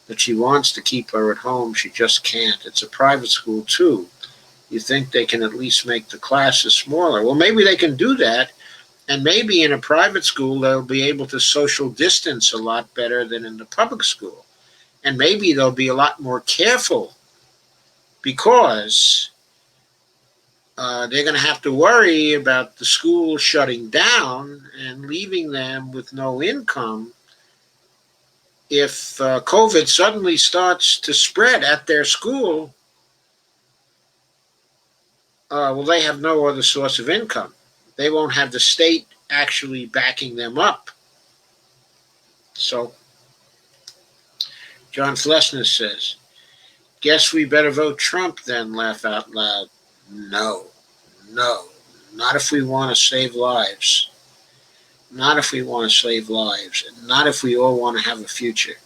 but she wants to keep her at home. She just can't. It's a private school, too. You think they can at least make the classes smaller? Well, maybe they can do that, and maybe in a private school they'll be able to social distance a lot better than in the public school. And maybe they'll be a lot more careful because they're going to have to worry about the school shutting down and leaving them with no income if COVID suddenly starts to spread at their school. Well, they have no other source of income. They won't have the state actually backing them up. So, John Flesner says, guess we better vote Trump then, laugh out loud. No, not if we want to save lives. Not if we want to save lives, and not if we all want to have a future.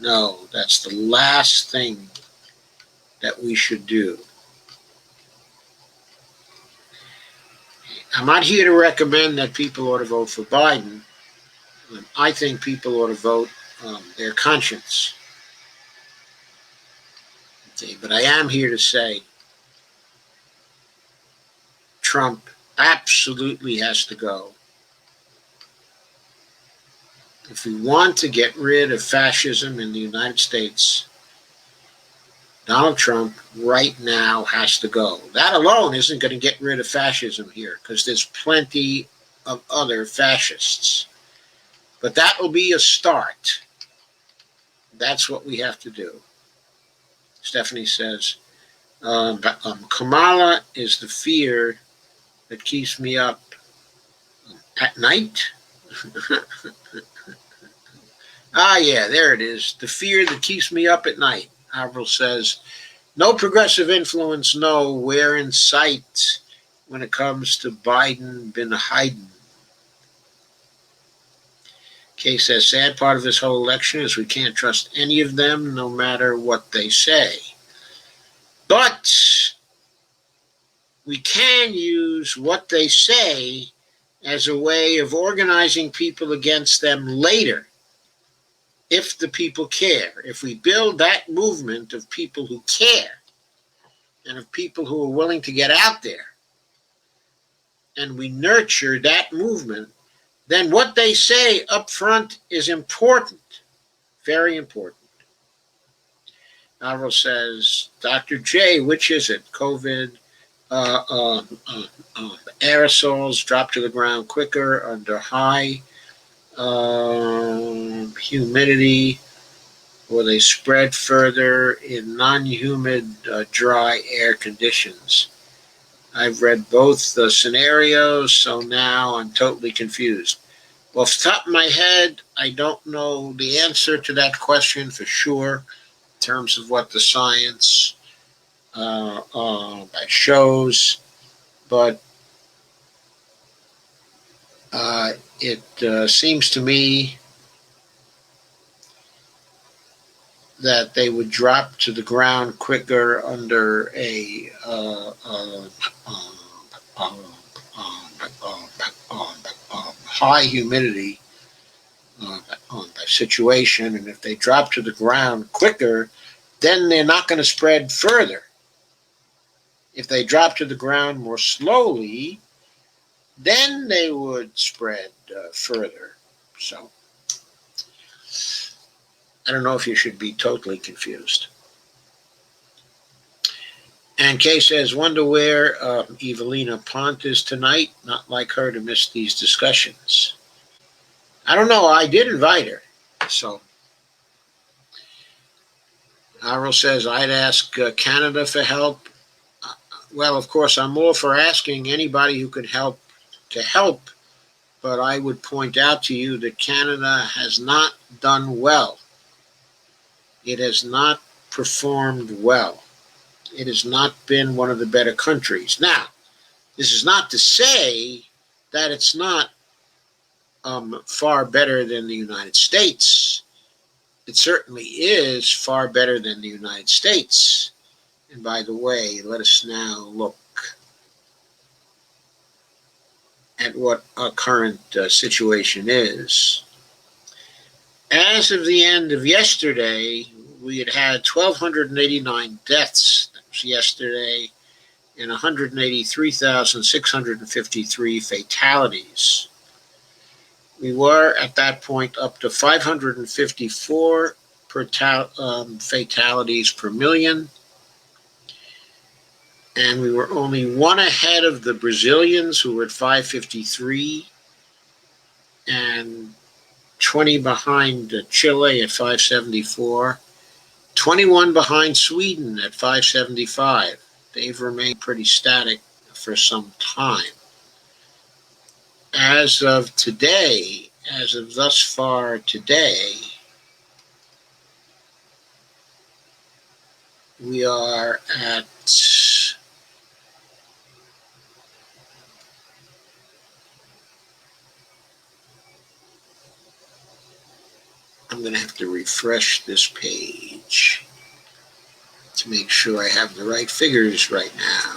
No, that's the last thing that we should do. I'm not here to recommend that people ought to vote for Biden. I think people ought to vote their conscience. But I am here to say Trump absolutely has to go. If we want to get rid of fascism in the United States, Donald Trump right now has to go. That alone isn't going to get rid of fascism here, because there's plenty of other fascists. But that will be a start. That's what we have to do. Stephanie says, Kamala is the fear that keeps me up at night. Yeah, there it is. The fear that keeps me up at night. Avril says, no progressive influence, no. We're in sight when it comes to Biden bin Hayden. Kay says, sad part of this whole election is we can't trust any of them, no matter what they say. But we can use what they say as a way of organizing people against them later, if the people care. If we build that movement of people who care and of people who are willing to get out there, and we nurture that movement, then what they say up front is important, very important. Avril says, Dr. J, which is it? COVID, aerosols drop to the ground quicker under high humidity, or they spread further in non-humid, dry air conditions. I've read both the scenarios, so now I'm totally confused. Well, off the top of my head, I don't know the answer to that question for sure in terms of what the science shows, but it seems to me that they would drop to the ground quicker under a high humidity situation, and if they drop to the ground quicker, then they're not going to spread further. If they drop to the ground more slowly, then they would spread further. So I don't know if you should be totally confused. And Kay says, wonder where Evelina Pont is tonight. Not like her to miss these discussions. I don't know. I did invite her. So Arrow says, I'd ask Canada for help. Well, of course, I'm all for asking anybody who can help to help. But I would point out to you that Canada has not done well. It has not performed well. It has not been one of the better countries. Now, this is not to say that it's not far better than the United States. It certainly is far better than the United States. And by the way, let us now look at what our current situation is. As of the end of yesterday, we had 1,289 deaths. That was yesterday, and 183,653 fatalities. We were at that point up to 554 fatalities per million. And we were only one ahead of the Brazilians, who were at 553, and 20 behind Chile at 574, 21 behind Sweden at 575. They've remained pretty static for some time. As of today, as of thus far today, we are at I'm going to have to refresh this page to make sure I have the right figures right now.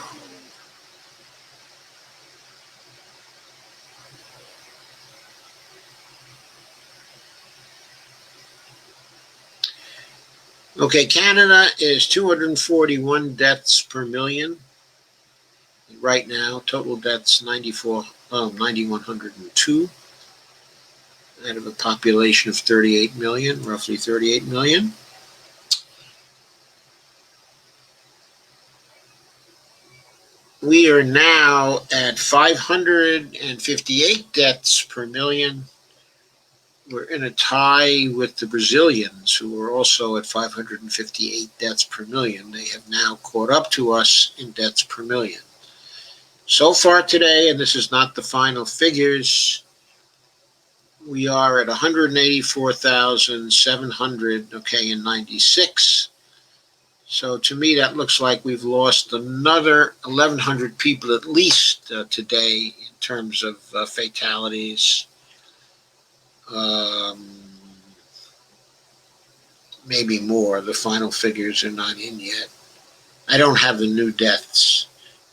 Okay, Canada is 241 deaths per million. Right now, total deaths 9,102. Out of a population of 38 million, roughly 38 million. We are now at 558 deaths per million. We're in a tie with the Brazilians, who are also at 558 deaths per million. They have now caught up to us in deaths per million. So far today, and this is not the final figures, we are at 184,700, and 96. So to me, that looks like we've lost another 1,100 people at least today in terms of fatalities. Maybe more. The final figures are not in yet. I don't have the new deaths,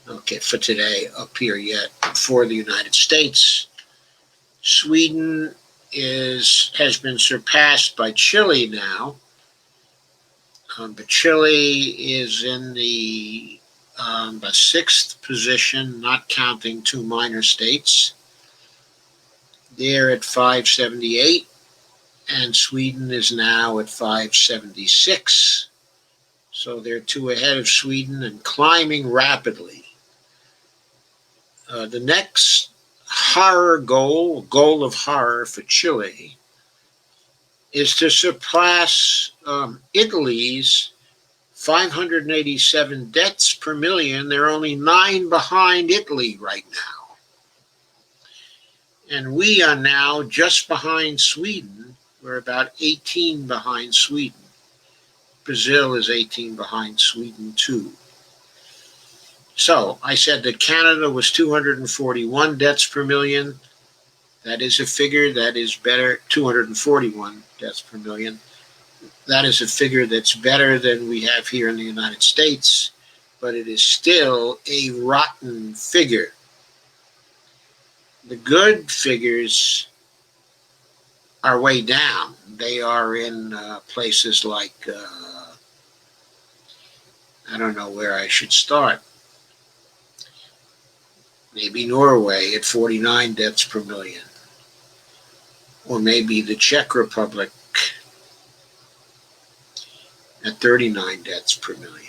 for today up here yet. For the United States, Sweden has been surpassed by Chile now. But Chile is in the 6th position, not counting 2 minor states. They're at 578, and Sweden is now at 576. So they're 2 ahead of Sweden and climbing rapidly. The next goal of horror for Chile, is to surpass Italy's 587 deaths per million. They're only 9 behind Italy right now. And we are now just behind Sweden. We're about 18 behind Sweden. Brazil is 18 behind Sweden too. So I said that Canada was 241 deaths per million. That is a figure that is better, 241 deaths per million. That is a figure that's better than we have here in the United States, but it is still a rotten figure. The good figures are way down. They are in places like, I don't know where I should start. Maybe Norway at 49 deaths per million. Or maybe the Czech Republic at 39 deaths per million.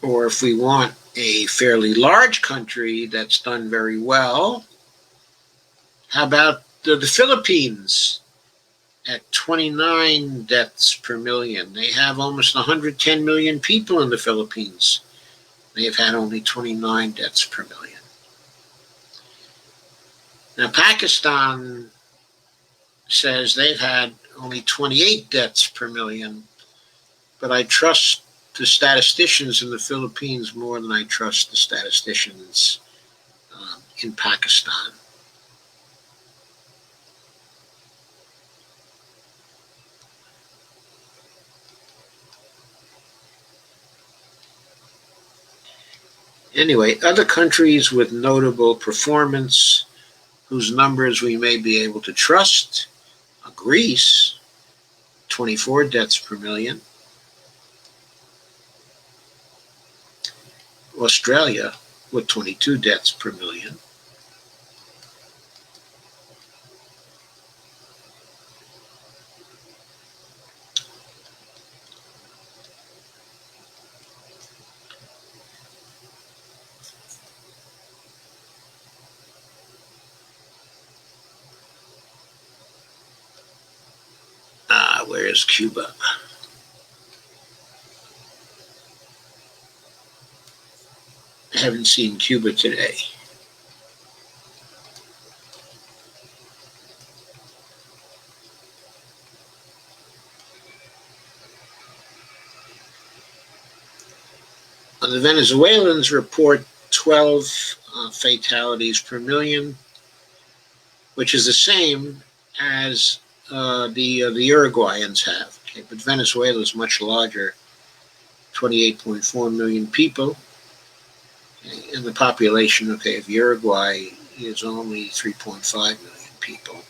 Or if we want a fairly large country that's done very well, how about the Philippines at 29 deaths per million? They have almost 110 million people in the Philippines. They have had only 29 deaths per million. Now, Pakistan says they've had only 28 deaths per million, but I trust the statisticians in the Philippines more than I trust the statisticians in Pakistan. Anyway, other countries with notable performance, whose numbers we may be able to trust, Greece, 24 deaths per million. Australia, with 22 deaths per million. Where is Cuba? I haven't seen Cuba today. The Venezuelans report 12 fatalities per million, which is the same as the Uruguayans have. Okay, but Venezuela is much larger, 28.4 million people, okay, and the population of Uruguay is only 3.5 million people.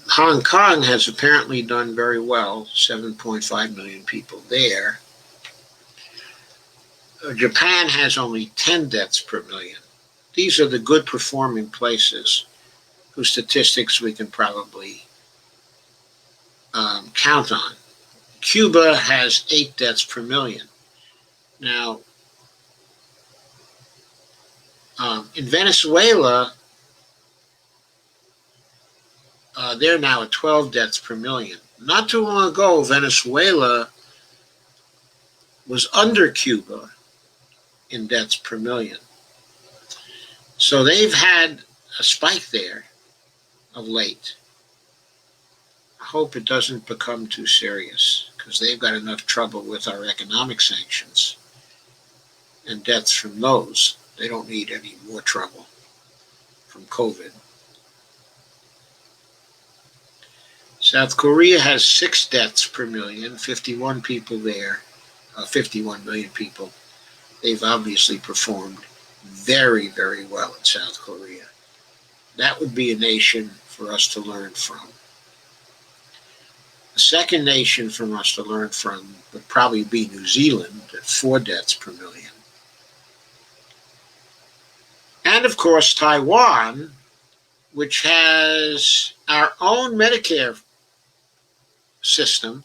Hong Kong has apparently done very well, 7.5 million people there. Japan has only 10 deaths per million. These are the good performing places whose statistics we can probably count on. Cuba has 8 deaths per million. Now, in Venezuela, they're now at 12 deaths per million. Not too long ago, Venezuela was under Cuba in deaths per million. So they've had a spike there of late. I hope it doesn't become too serious, because they've got enough trouble with our economic sanctions and deaths from those. They don't need any more trouble from COVID. South Korea has 6 deaths per million, 51 people there, 51 million people. They've obviously performed very, very well in South Korea. That would be a nation for us to learn from. The second nation for us to learn from would probably be New Zealand at 4 deaths per million. And of course, Taiwan, which has our own Medicare system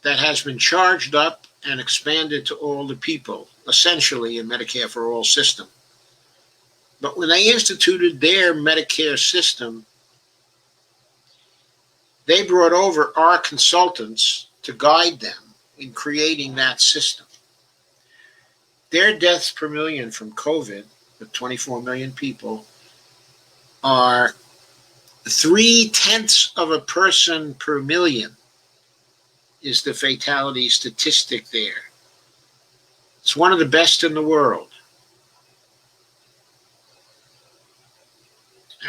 that has been charged up and expanded to all the people, essentially a Medicare for all system. But when they instituted their Medicare system, They brought over our consultants to guide them in creating that system. Their deaths per million from COVID, with 24 million people, are 0.3 of a person per million is the fatality statistic there. It's one of the best in the world.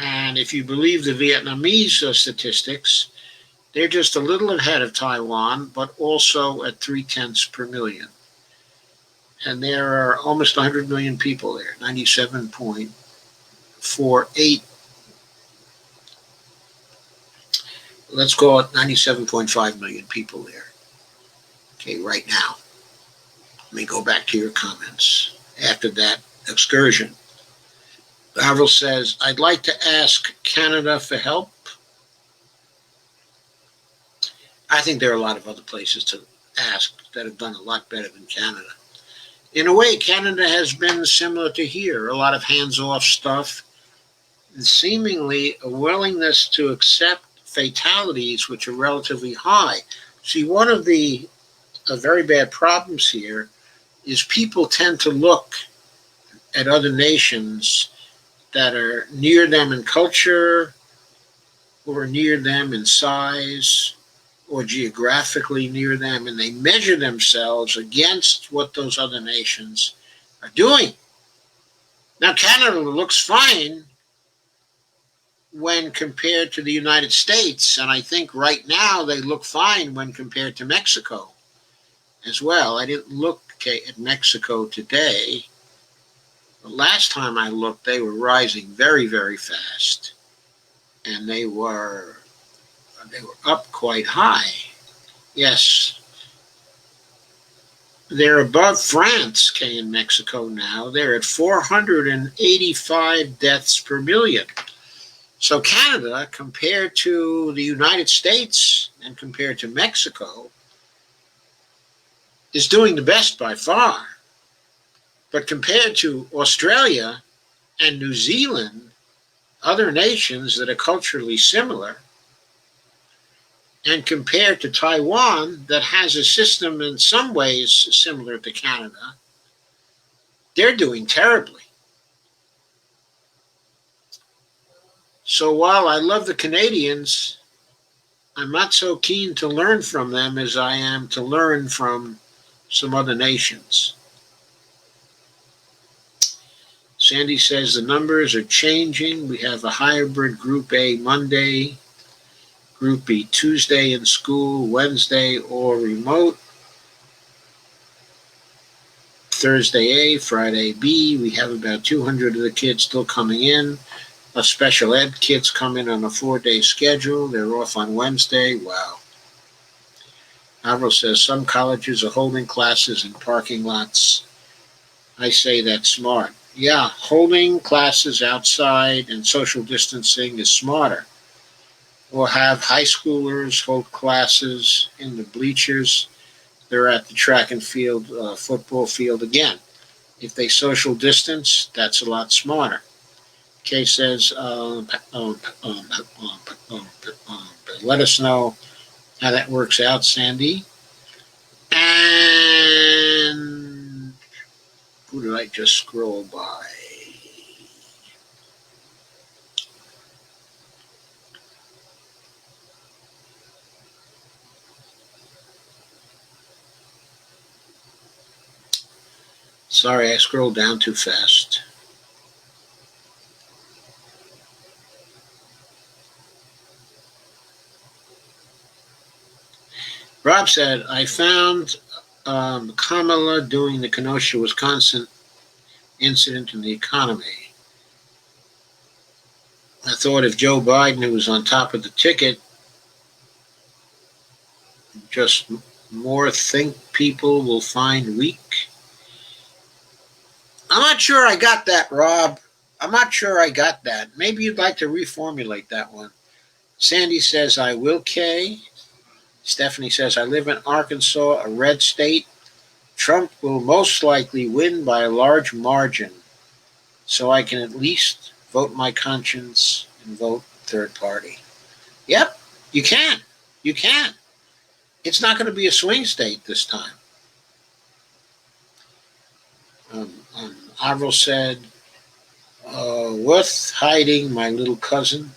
And if you believe the Vietnamese statistics, they're just a little ahead of Taiwan, but also at 0.3 per million. And there are almost 100 million people there, 97.48. Let's call it 97.5 million people there. Okay, right now. Let me go back to your comments after that excursion. Avril says, I'd like to ask Canada for help. I think there are a lot of other places to ask that have done a lot better than Canada. In a way, Canada has been similar to here, a lot of hands-off stuff, and seemingly a willingness to accept fatalities which are relatively high. See, one of the very bad problems here is people tend to look at other nations that are near them in culture or near them in size or geographically near them, and they measure themselves against what those other nations are doing. Now, Canada looks fine when compared to the United States, and I think right now they look fine when compared to Mexico as well. I didn't look at Mexico today. The last time I looked, they were rising very, very fast, and they were up quite high. Yes, they're above France, in Mexico now. They're at 485 deaths per million. So Canada, compared to the United States and compared to Mexico, is doing the best by far. But compared to Australia and New Zealand, other nations that are culturally similar, and compared to Taiwan, that has a system in some ways similar to Canada, they're doing terribly. So while I love the Canadians, I'm not so keen to learn from them as I am to learn from some other nations. Sandy says the numbers are changing. We have a hybrid Group A Monday, Group B Tuesday in school, Wednesday or remote, Thursday A, Friday B. We have about 200 of the kids still coming in. A special ed kids come in on a 4-day schedule. They're off on Wednesday. Wow. Avril says some colleges are holding classes in parking lots. I say that's smart. Yeah, holding classes outside and social distancing is smarter. Or have high schoolers hold classes in the bleachers. They're at the track and field, football field again. If they social distance, that's a lot smarter. Kay says, let us know how that works out, Sandy. And who did I just scroll by? Sorry, I scrolled down too fast. Rob said, I found Kamala doing the Kenosha, Wisconsin incident in the economy. I thought if Joe Biden, who was on top of the ticket, just more think people will find weak. I'm not sure I got that, Rob. I'm not sure I got that. Maybe you'd like to reformulate that one. Sandy says, I will, Kay. Stephanie says, I live in Arkansas, a red state. Trump will most likely win by a large margin, so I can at least vote my conscience and vote third party. Yep, you can. You can. It's not going to be a swing state this time. Avril said, worth hiding, my little cousin.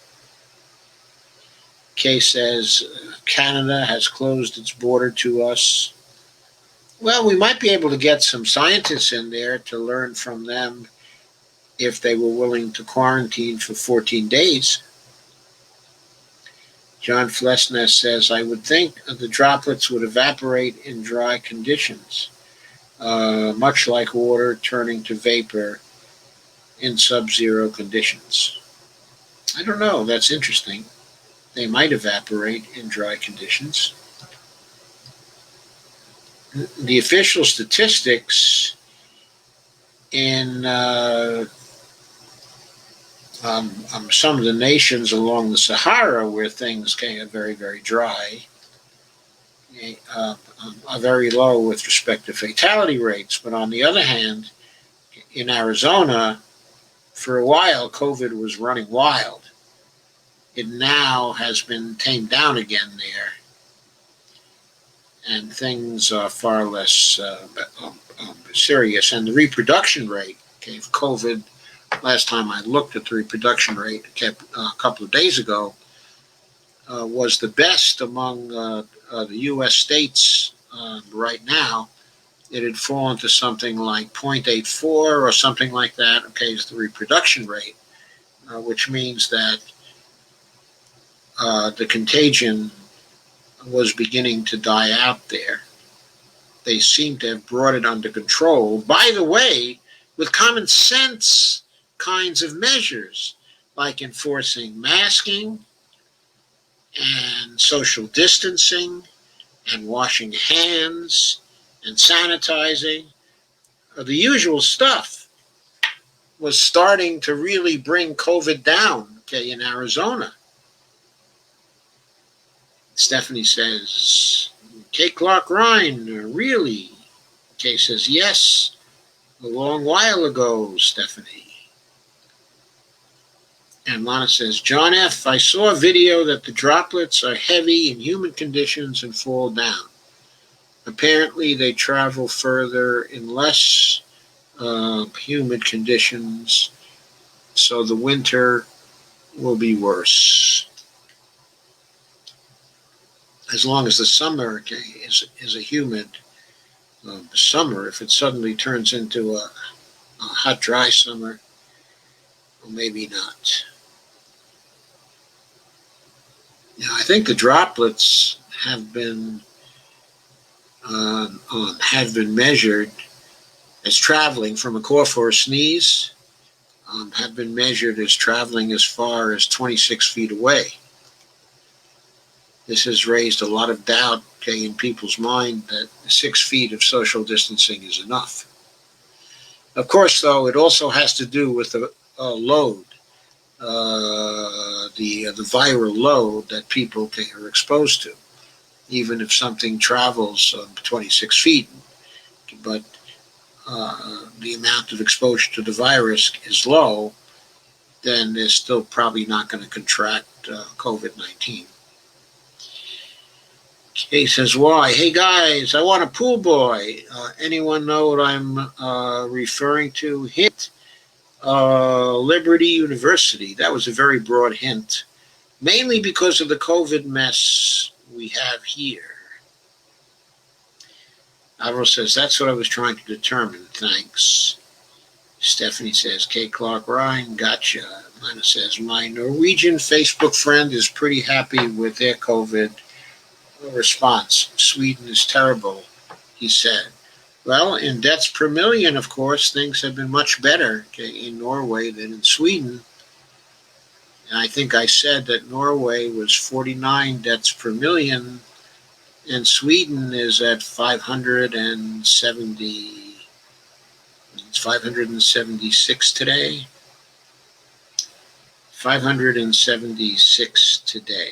Kay says, Canada has closed its border to us. Well, we might be able to get some scientists in there to learn from them if they were willing to quarantine for 14 days. John Flesness says, I would think the droplets would evaporate in dry conditions, much like water turning to vapor in sub-zero conditions. I don't know. That's interesting. They might evaporate in dry conditions. The official statistics in some of the nations along the Sahara where things get very, very dry are very low with respect to fatality rates. But on the other hand, in Arizona, for a while, COVID was running wild. It now has been tamed down again there, and things are far less serious. And the reproduction rate of COVID, last time I looked at the reproduction rate a couple of days ago, was the best among the U.S. states right now. It had fallen to something like 0.84 or something like that, is the reproduction rate, which means that the contagion was beginning to die out there. They seem to have brought it under control, by the way, with common sense kinds of measures, like enforcing masking and social distancing and washing hands and sanitizing. The usual stuff was starting to really bring COVID down, in Arizona. Stephanie says, K. Clark Ryan, really? Kay says, yes, a long while ago, Stephanie. And Lana says, John F., I saw a video that the droplets are heavy in humid conditions and fall down. Apparently, they travel further in less humid conditions, so the winter will be worse. As long as the summer is a humid summer, if it suddenly turns into a hot, dry summer, well, maybe not. I think the droplets have been measured as traveling from a cough or a sneeze, have been measured as traveling as far as 26 feet away. This has raised a lot of doubt, in people's mind that 6 feet of social distancing is enough. Of course, though, it also has to do with the load, the viral load that people are exposed to. Even if something travels 26 feet, but the amount of exposure to the virus is low, then they're still probably not going to contract COVID-19. Kay says, why? Hey guys, I want a pool boy. Anyone know what I'm referring to? Hint, Liberty University. That was a very broad hint, mainly because of the COVID mess we have here. Avro says, that's what I was trying to determine. Thanks. Stephanie says, K. Clark Ryan, gotcha. Lana says, my Norwegian Facebook friend is pretty happy with their COVID response. Sweden is terrible, he said. Well, in deaths per million, of course, things have been much better in Norway than in Sweden. And I think I said that Norway was 49 deaths per million, and Sweden is at 576 today. 576 today.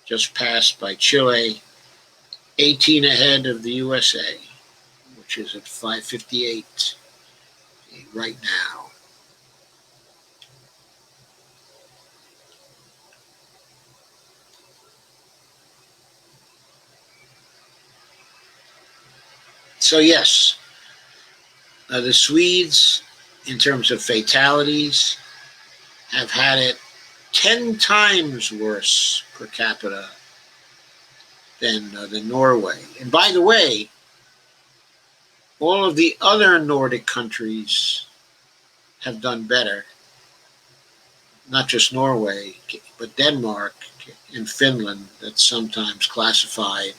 Just passed by Chile, 18 ahead of the USA, which is at 558 right now. So yes, the Swedes, in terms of fatalities, have had it 10 times worse per capita than Norway. And by the way, all of the other Nordic countries have done better. Not just Norway, but Denmark and Finland, that's sometimes classified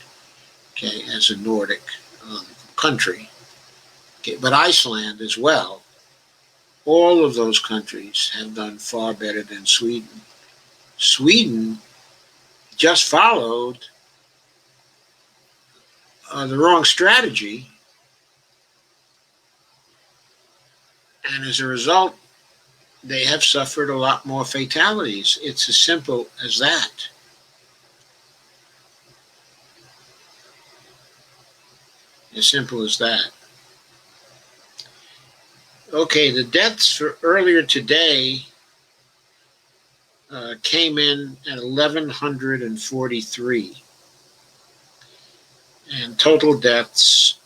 as a Nordic country. But Iceland as well. All of those countries have done far better than Sweden. Sweden just followed the wrong strategy, and as a result, they have suffered a lot more fatalities. It's as simple as that. As simple as that. Okay, the deaths for earlier today came in at 1,143. And total deaths,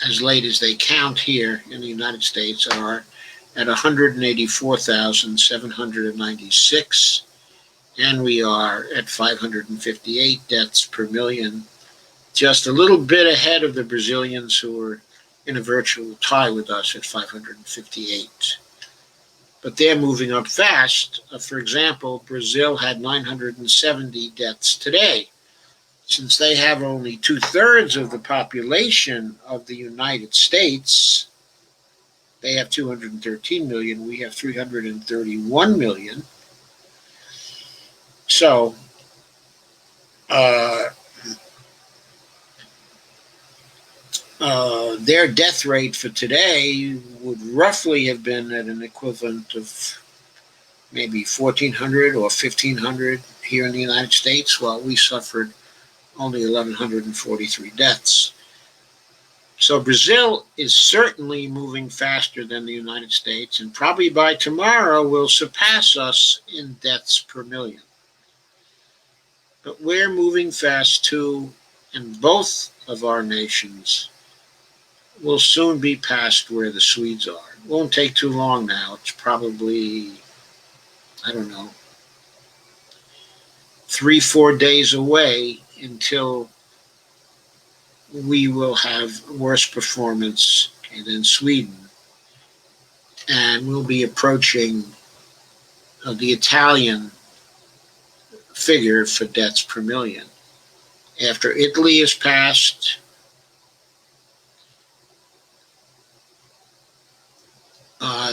as late as they count here in the United States, are at 184,796. And we are at 558 deaths per million, just a little bit ahead of the Brazilians, who are in a virtual tie with us at 558. But they're moving up fast. For example, Brazil had 970 deaths today. Since they have only 2/3 of the population of the United States, they have 213 million, we have 331 million. So, their death rate for today would roughly have been at an equivalent of maybe 1,400 or 1,500 here in the United States, while we suffered only 1,143 deaths. So Brazil is certainly moving faster than the United States, and probably by tomorrow will surpass us in deaths per million. But we're moving fast too, and both of our nations will soon be past where the Swedes are. It won't take too long now. It's probably, 3-4 days away until we will have worse performance than Sweden. And we'll be approaching the Italian figure for deaths per million. After Italy is passed,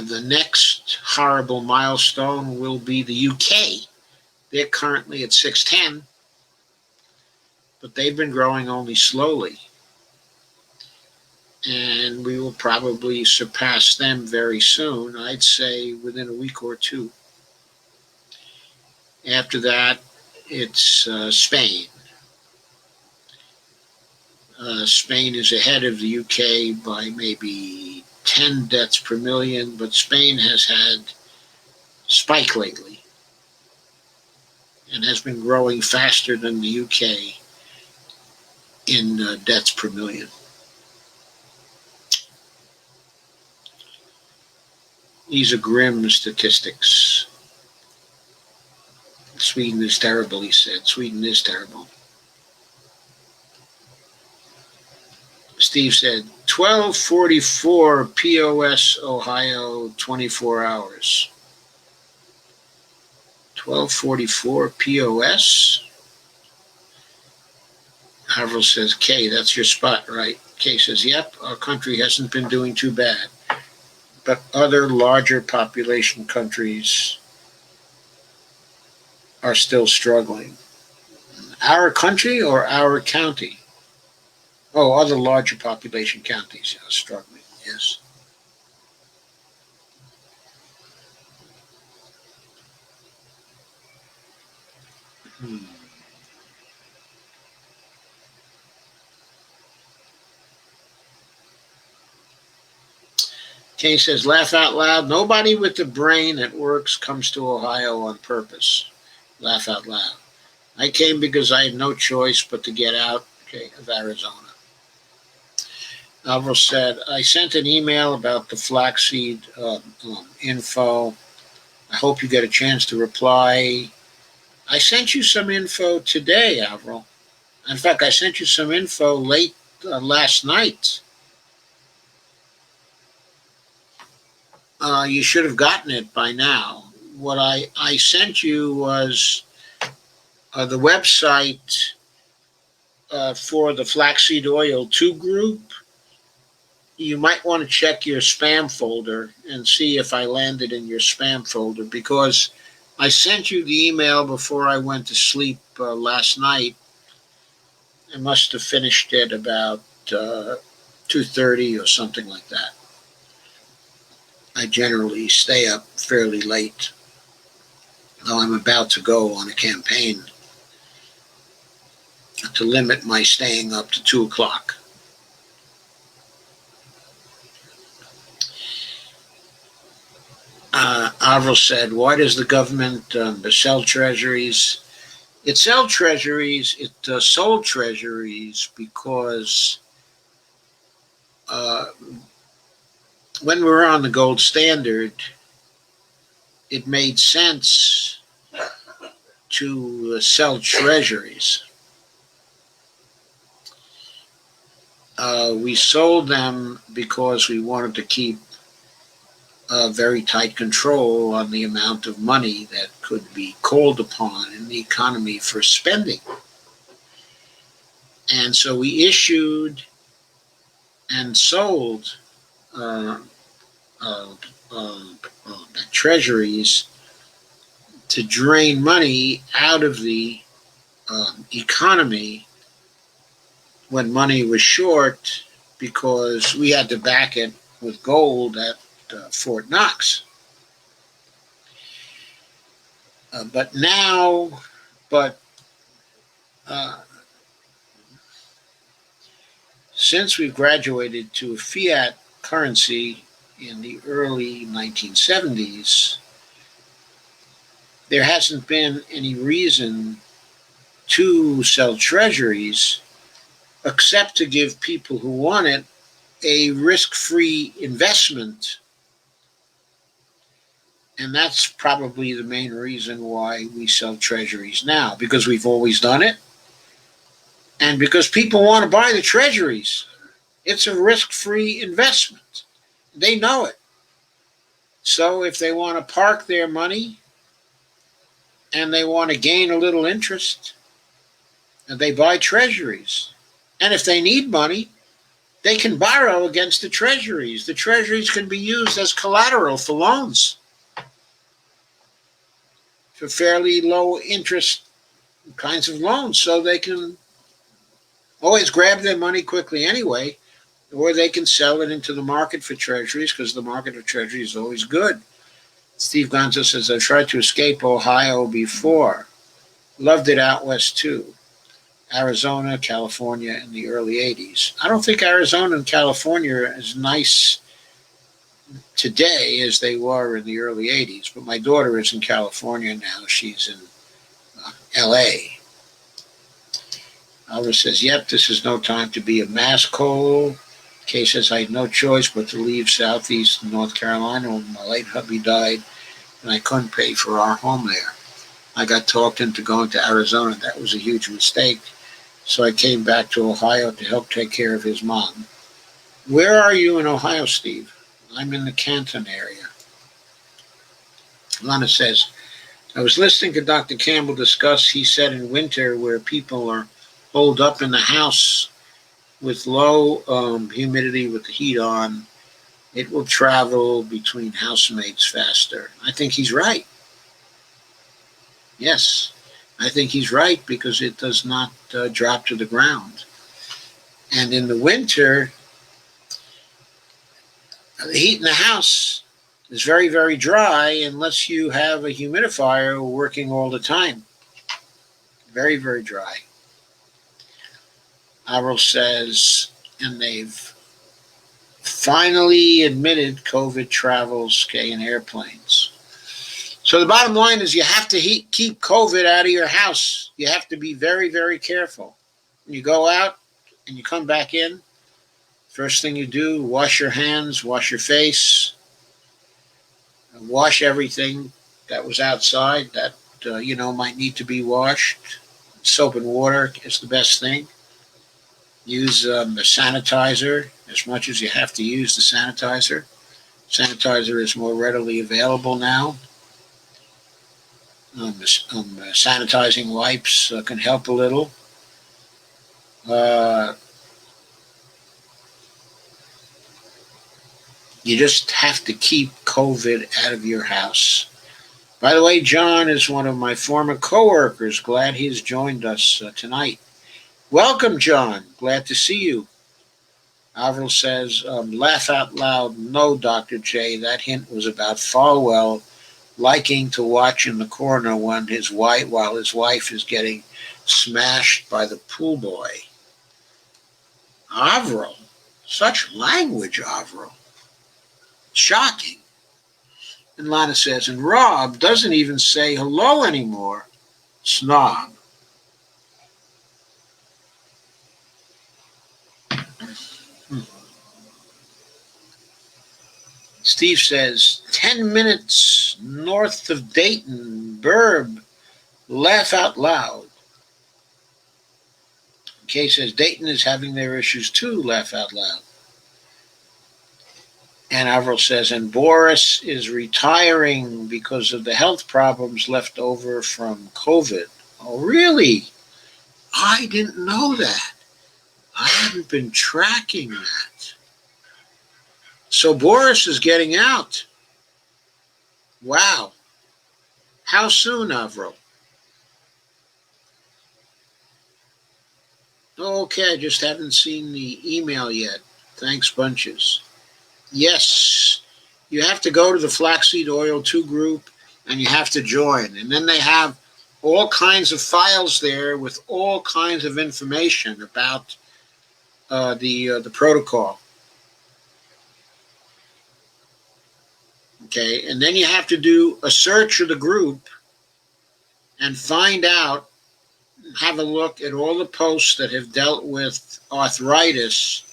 the next horrible milestone will be the UK. They're currently at 610, but they've been growing only slowly. And we will probably surpass them very soon, I'd say within a week or two. After that, it's Spain. Spain is ahead of the UK by maybe 10 deaths per million, but Spain has had spike lately and has been growing faster than the UK in deaths per million. These are grim statistics. Sweden is terrible, he said. Sweden is terrible. Steve said, 12:44 POS, Ohio, 24 hours. 12:44 POS? Haverl says, Kay, that's your spot, right? Kay says, yep, our country hasn't been doing too bad. But other larger population countries are still struggling. Our country or our county? Oh, other larger population counties are struggling, yes. Kane says, laugh out loud. Nobody with the brain that works comes to Ohio on purpose. Laugh out loud. I came because I had no choice but to get out okay, of Arizona. Alvaro said, I sent an email about the flaxseed info. I hope you get a chance to reply. I sent you some info today, Alvaro. In fact, I sent you some info late last night. You should have gotten it by now. What I sent you was the website for the Flaxseed Oil 2 group. You might want to check your spam folder and see if I landed in your spam folder, because I sent you the email before I went to sleep last night. I must have finished it about 2:30 or something like that. I generally stay up fairly late, though I'm about to go on a campaign to limit my staying up to 2 o'clock. Avril said, why does the government sell treasuries? It sold treasuries because when we were on the gold standard, it made sense to sell treasuries. We sold them because we wanted to keep very tight control on the amount of money that could be called upon in the economy for spending. And so we issued and sold treasuries to drain money out of the economy when money was short, because we had to back it with gold at Fort Knox. But since we've graduated to a fiat currency in the early 1970s, there hasn't been any reason to sell treasuries except to give people who want it a risk-free investment. And that's probably the main reason why we sell treasuries now, because we've always done it, and because people want to buy the treasuries. It's a risk-free investment. They know it. So if they want to park their money and they want to gain a little interest, they buy treasuries. And if they need money, they can borrow against the treasuries. The treasuries can be used as collateral for loans, for fairly low interest kinds of loans, so they can always grab their money quickly anyway, or they can sell it into the market for treasuries, because the market of treasuries is always good. Steve Gonzo says, I've tried to escape Ohio before. Loved it out west too. Arizona, California in the early 80s. I don't think Arizona and California are as nice today as they were in the early 80s, but my daughter is in California now. She's in LA. Alva says, yep, this is no time to be a mass coal. Kay says, I had no choice but to leave Southeast North Carolina when my late hubby died, and I couldn't pay for our home there. I got talked into going to Arizona. That was a huge mistake. So I came back to Ohio to help take care of his mom. Where are you in Ohio, Steve? I'm in the Canton area. Lana says, I was listening to Dr. Campbell discuss, he said in winter where people are holed up in the house with low humidity with the heat on, it will travel between housemates faster. I think he's right. Yes, I think he's right, because it does not drop to the ground. And in the winter, the heat in the house is very, very dry unless you have a humidifier working all the time. Very, very dry. Avril says, and they've finally admitted COVID travels in airplanes. So the bottom line is you have to keep COVID out of your house. You have to be very, very careful. When you go out, and you come back in, first thing you do, wash your hands, wash your face, wash everything that was outside that might need to be washed. Soap and water is the best thing. Use the sanitizer as much as you have to use the sanitizer. Sanitizer is more readily available now. Sanitizing wipes can help a little. You just have to keep COVID out of your house. By the way, John is one of my former coworkers. Glad he's joined us tonight. Welcome, John. Glad to see you. Avril says, laugh out loud. No, Dr. J. That hint was about Falwell liking to watch in the corner while his wife is getting smashed by the pool boy. Avril. Such language, Avril. Shocking. And Lana says, and Rob doesn't even say hello anymore. Snob. Steve says, 10 minutes north of Dayton, Burb, laugh out loud. Kay says, Dayton is having their issues too, laugh out loud. And Avril says, and Boris is retiring because of the health problems left over from COVID. Oh, really? I didn't know that. I haven't been tracking that. So Boris is getting out. Wow. How soon, Avril? Okay, I just haven't seen the email yet. Thanks bunches. Yes, you have to go to the Flaxseed Oil 2 group and you have to join. And then they have all kinds of files there with all kinds of information about the protocol. Okay, and then you have to do a search of the group and find out, have a look at all the posts that have dealt with arthritis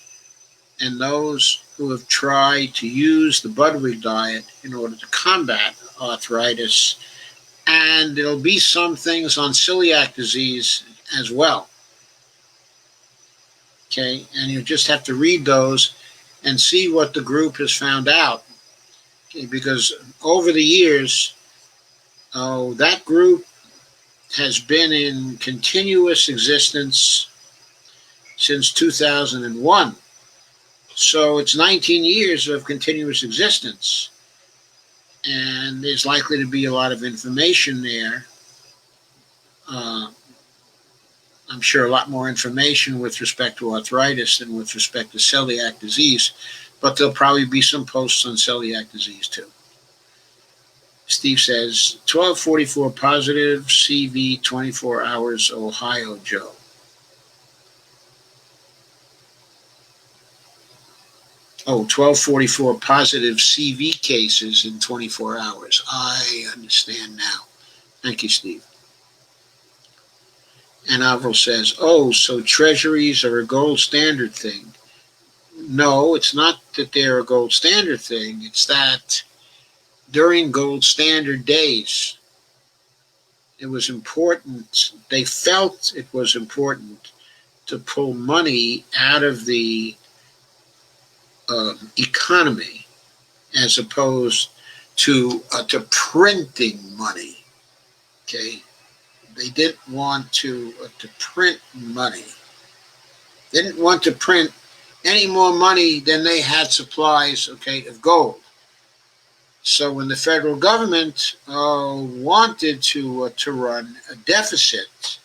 and those who have tried to use the Budwig diet in order to combat arthritis. And there'll be some things on celiac disease as well. Okay, and you just have to read those and see what the group has found out. Okay, because over the years, that group has been in continuous existence since 2001. So it's 19 years of continuous existence. And there's likely to be a lot of information there. I'm sure a lot more information with respect to arthritis than with respect to celiac disease. But there'll probably be some posts on celiac disease too. Steve says, 1244 positive, CV 24 hours, Ohio, Joe. Oh, 1244 positive CV cases in 24 hours. I understand now. Thank you, Steve. And Avril says, oh, so treasuries are a gold standard thing. No, it's not that they're a gold standard thing. It's that during gold standard days, it was important, they felt it was important to pull money out of the economy as opposed to printing money. Okay, they didn't want to print money. They didn't want to print any more money than they had supplies, of gold. So when the federal government wanted to run a deficit,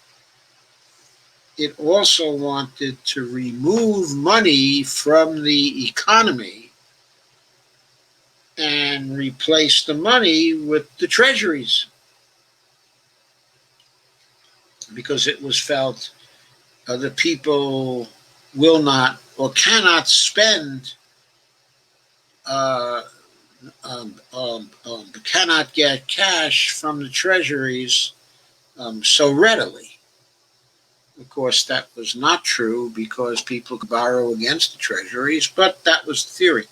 it also wanted to remove money from the economy and replace the money with the treasuries, because it was felt that people will not or cannot spend, cannot get cash from the treasuries so readily. Of course, that was not true because people could borrow against the treasuries, but that was the theory.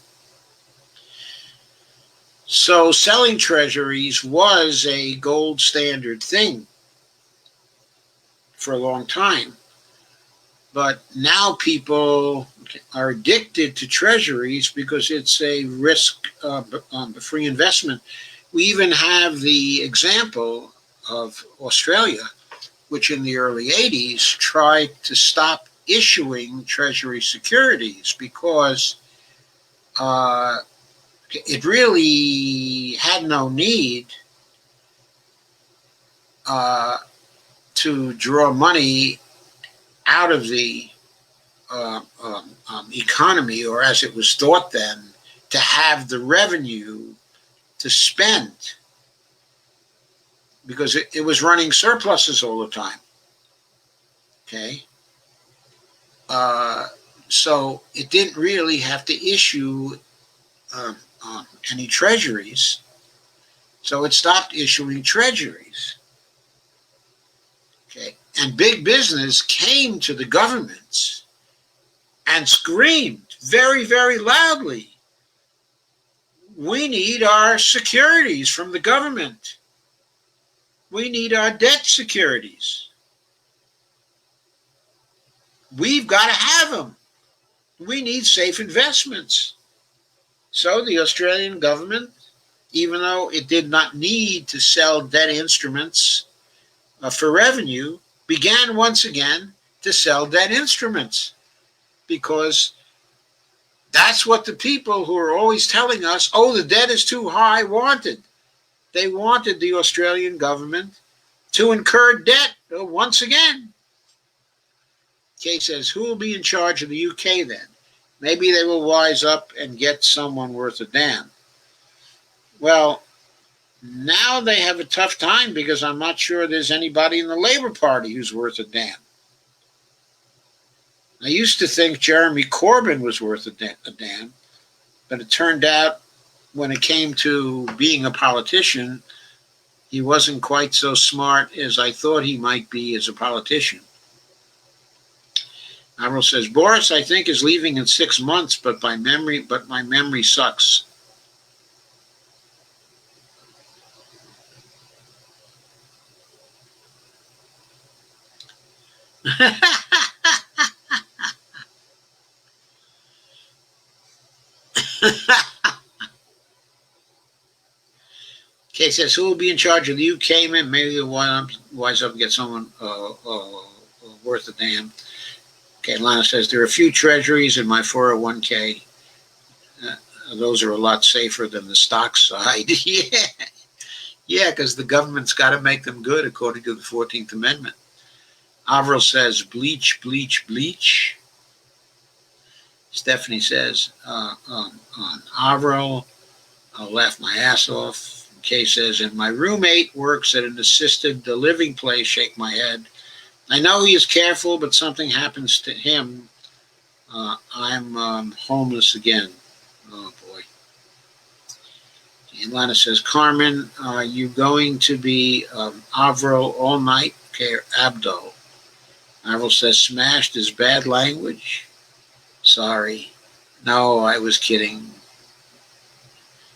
So selling treasuries was a gold standard thing for a long time. But now people are addicted to treasuries because it's a risk-free investment. We even have the example of Australia, which in the early 80s tried to stop issuing treasury securities because it really had no need uh, to draw money out of the economy, or as it was thought then, to have the revenue to spend because it was running surpluses all the time. Okay. Uh, so it didn't really have to issue um, any treasuries. So it stopped issuing treasuries. Okay. And big business came to the governments and screamed very, very loudly, we need our securities from the government. We need our debt securities. We've got to have them. We need safe investments. So the Australian government, even though it did not need to sell debt instruments for revenue, began once again to sell debt instruments because that's what the people who are always telling us, oh, the debt is too high, wanted. They wanted the Australian government to incur debt once again. Kay says, who will be in charge of the UK then? Maybe they will wise up and get someone worth a damn. Well, now they have a tough time because I'm not sure there's anybody in the Labour Party who's worth a damn. I used to think Jeremy Corbyn was worth a damn, but it turned out when it came to being a politician, he wasn't quite so smart as I thought he might be as a politician. Avril says, Boris, I think, is leaving in 6 months, but my memory sucks. Kay says, who will be in charge of the UK? Maybe they'll wise up and get someone worth a damn. Okay, Lana says, there are a few treasuries in my 401k. Those are a lot safer than the stock side. Yeah, because the government's got to make them good according to the 14th Amendment. Avril says, bleach, bleach, bleach. Stephanie says, on Avril, I'll laugh my ass off. Kay says, and my roommate works at an assisted living place. Shake my head. I know he is careful, but something happens to him. I'm homeless again. Oh, boy. And Lana says, Carmen, are you going to be Avril all night? Okay, or Abdo. Avril says, smashed is bad language. Sorry. No, I was kidding.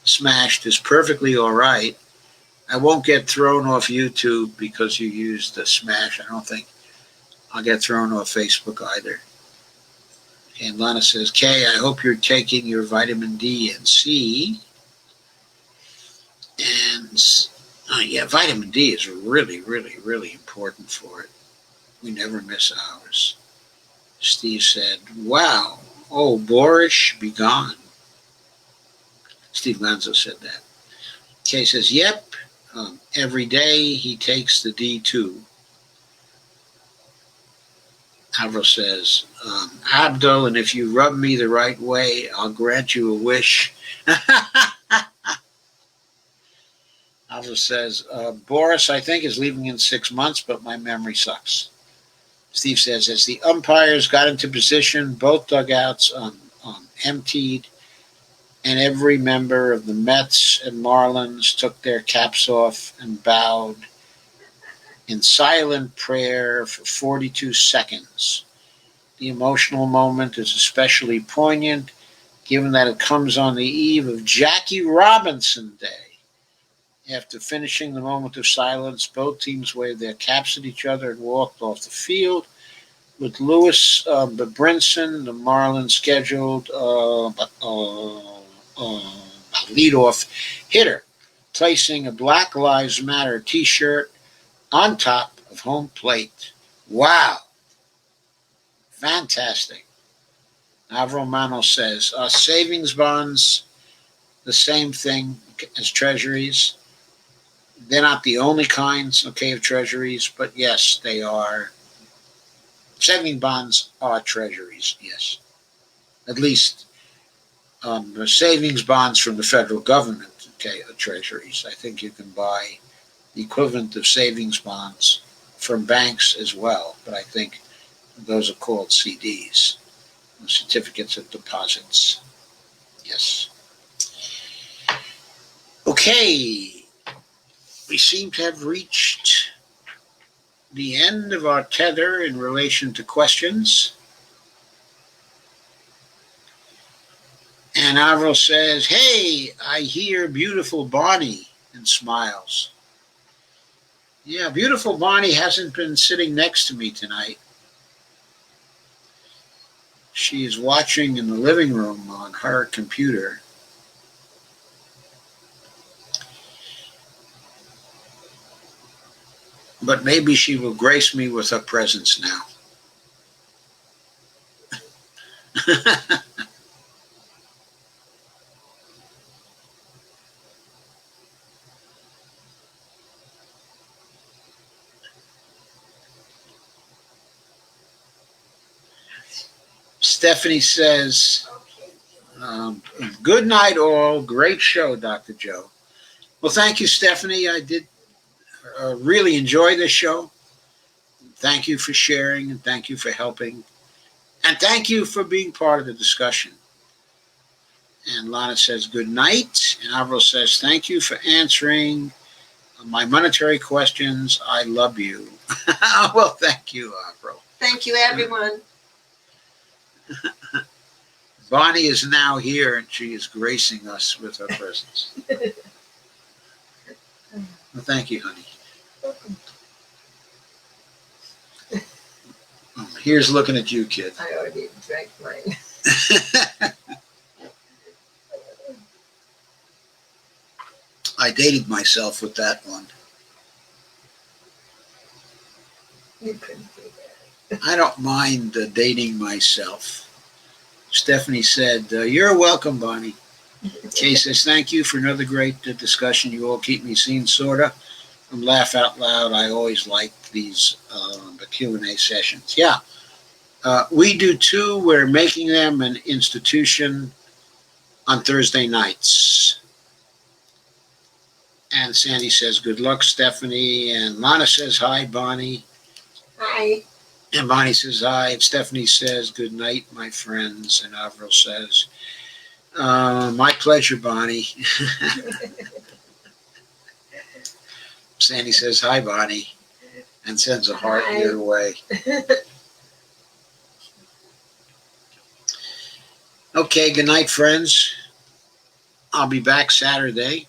Smashed is perfectly all right. I won't get thrown off YouTube because you used the smash. I don't think I'll get thrown off Facebook either. And Lana says, Kay, I hope you're taking your vitamin D and C. And yeah, vitamin D is really, really, really important for it. We never miss ours. Steve said, wow, oh, Boris, be gone. Steve Lanzo said that. Kay says, yep, every day he takes the D2. Avril says, Abdo, and if you rub me the right way, I'll grant you a wish. Avril says, Boris, I think, is leaving in 6 months, but my memory sucks. Steve says, as the umpires got into position, both dugouts emptied, and every member of the Mets and Marlins took their caps off and bowed. in silent prayer for 42 seconds. The emotional moment is especially poignant given that it comes on the eve of Jackie Robinson Day. After finishing the moment of silence, both teams waved their caps at each other and walked off the field, with Lewis Brinson, the Marlins scheduled leadoff hitter, placing a Black Lives Matter T-shirt on top of home plate. Wow, fantastic. Avromano says, are savings bonds the same thing as treasuries? They're not the only kinds, okay, of treasuries, but yes, they are. Saving bonds are treasuries, yes. At least the savings bonds from the federal government, okay, are treasuries. I think you can buy the equivalent of savings bonds from banks as well, but I think those are called CDs, certificates of deposits. Yes. Okay, we seem to have reached the end of our tether in relation to questions. And Avril says, hey, I hear beautiful Bonnie, and smiles. Yeah, beautiful Bonnie hasn't been sitting next to me tonight. She is watching in the living room on her computer. But maybe she will grace me with her presence now. Stephanie says, good night all. Great show, Dr. Joe. Well, thank you, Stephanie. I did really enjoy this show. Thank you for sharing, and thank you for helping. And thank you for being part of the discussion. And Lana says, good night. And Avril says, thank you for answering my monetary questions. I love you. Well, thank you, Avril. Thank you, everyone. Bonnie is now here, and she is gracing us with her presence. Well, thank you, honey. Welcome. Here's looking at you, kid. I already drank mine. I dated myself with that one. You couldn't do that. I don't mind dating myself. Stephanie said, you're welcome, Bonnie. Kay says, thank you for another great discussion. You all keep me seen, sorta. From Laugh Out Loud, I always like these the Q&A sessions. Yeah, we do too. We're making them an institution on Thursday nights. And Sandy says, good luck, Stephanie. And Lana says, hi, Bonnie. Hi. And Bonnie says, hi. And Stephanie says, good night, my friends. And Avril says, my pleasure, Bonnie. Sandy says, hi, Bonnie. And sends a heart Hi. your way. Okay, good night, friends. I'll be back Saturday.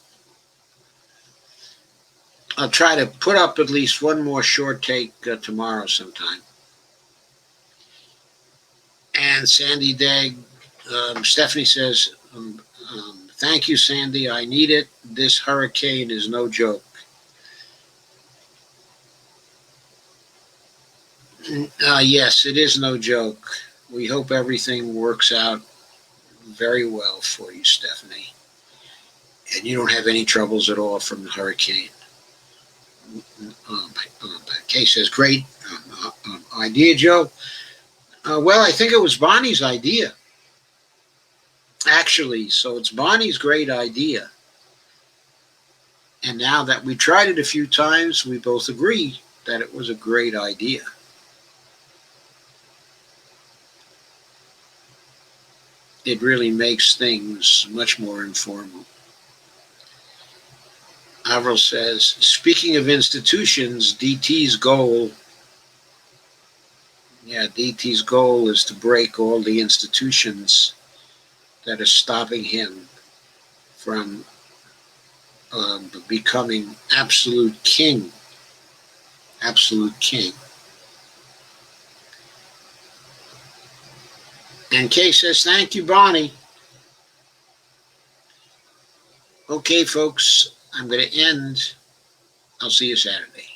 I'll try to put up at least one more short take tomorrow sometime. And Sandy Dagg, Stephanie says, thank you, Sandy. I need it. This hurricane is no joke. Yes, it is no joke. We hope everything works out very well for you, Stephanie. And you don't have any troubles at all from the hurricane. Kay says, great idea, Joe. Well, I think it was Bonnie's idea. Actually, so it's Bonnie's great idea. And now that we tried it a few times, we both agree that it was a great idea. It really makes things much more informal. Avril says, speaking of institutions, DT's goal is to break all the institutions that are stopping him from becoming absolute king. Absolute king. And Kay says, thank you, Bonnie. Okay, folks, I'm going to end. I'll see you Saturday.